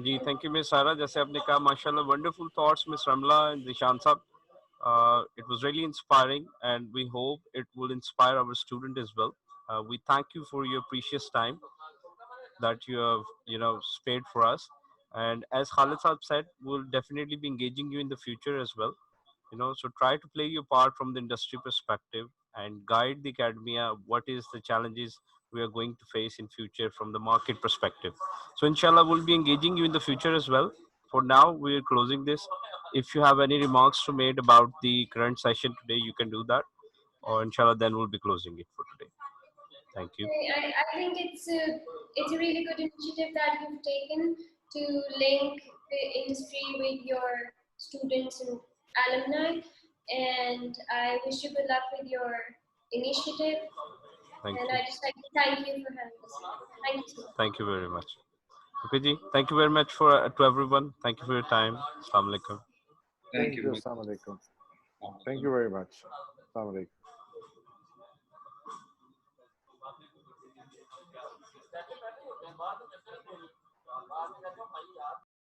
जी thank you miss Sara. जैसे आपने कहा माशाल्लाह wonderful thoughts miss Ramla and Zishan साहब. It was really inspiring and we hope it will inspire our student as well. We thank you for your precious time that you have spared for us, and as Khalid Saab said, we'll definitely be engaging you in the future as well. So try to play your part from the industry perspective and guide the academia what is the challenges we are going to face in future from the market perspective. So inshallah we'll be engaging you in the future as well. For now we are closing this. If you have any remarks to make about the current session today, you can do that, or inshallah then we'll be closing it for today. Thank you. I think it's a really good initiative that you've taken to link the industry with your students and alumni, and I wish you good luck with your initiative. Thank and you. I just like to thank you for having us. Thank you so much. Thank you very much. Okay ji, thank you very much to everyone. Thank you for your time. Assalamu alaikum. Thank you. Assalamu alaikum. Thank you very much. Assalamu alaikum.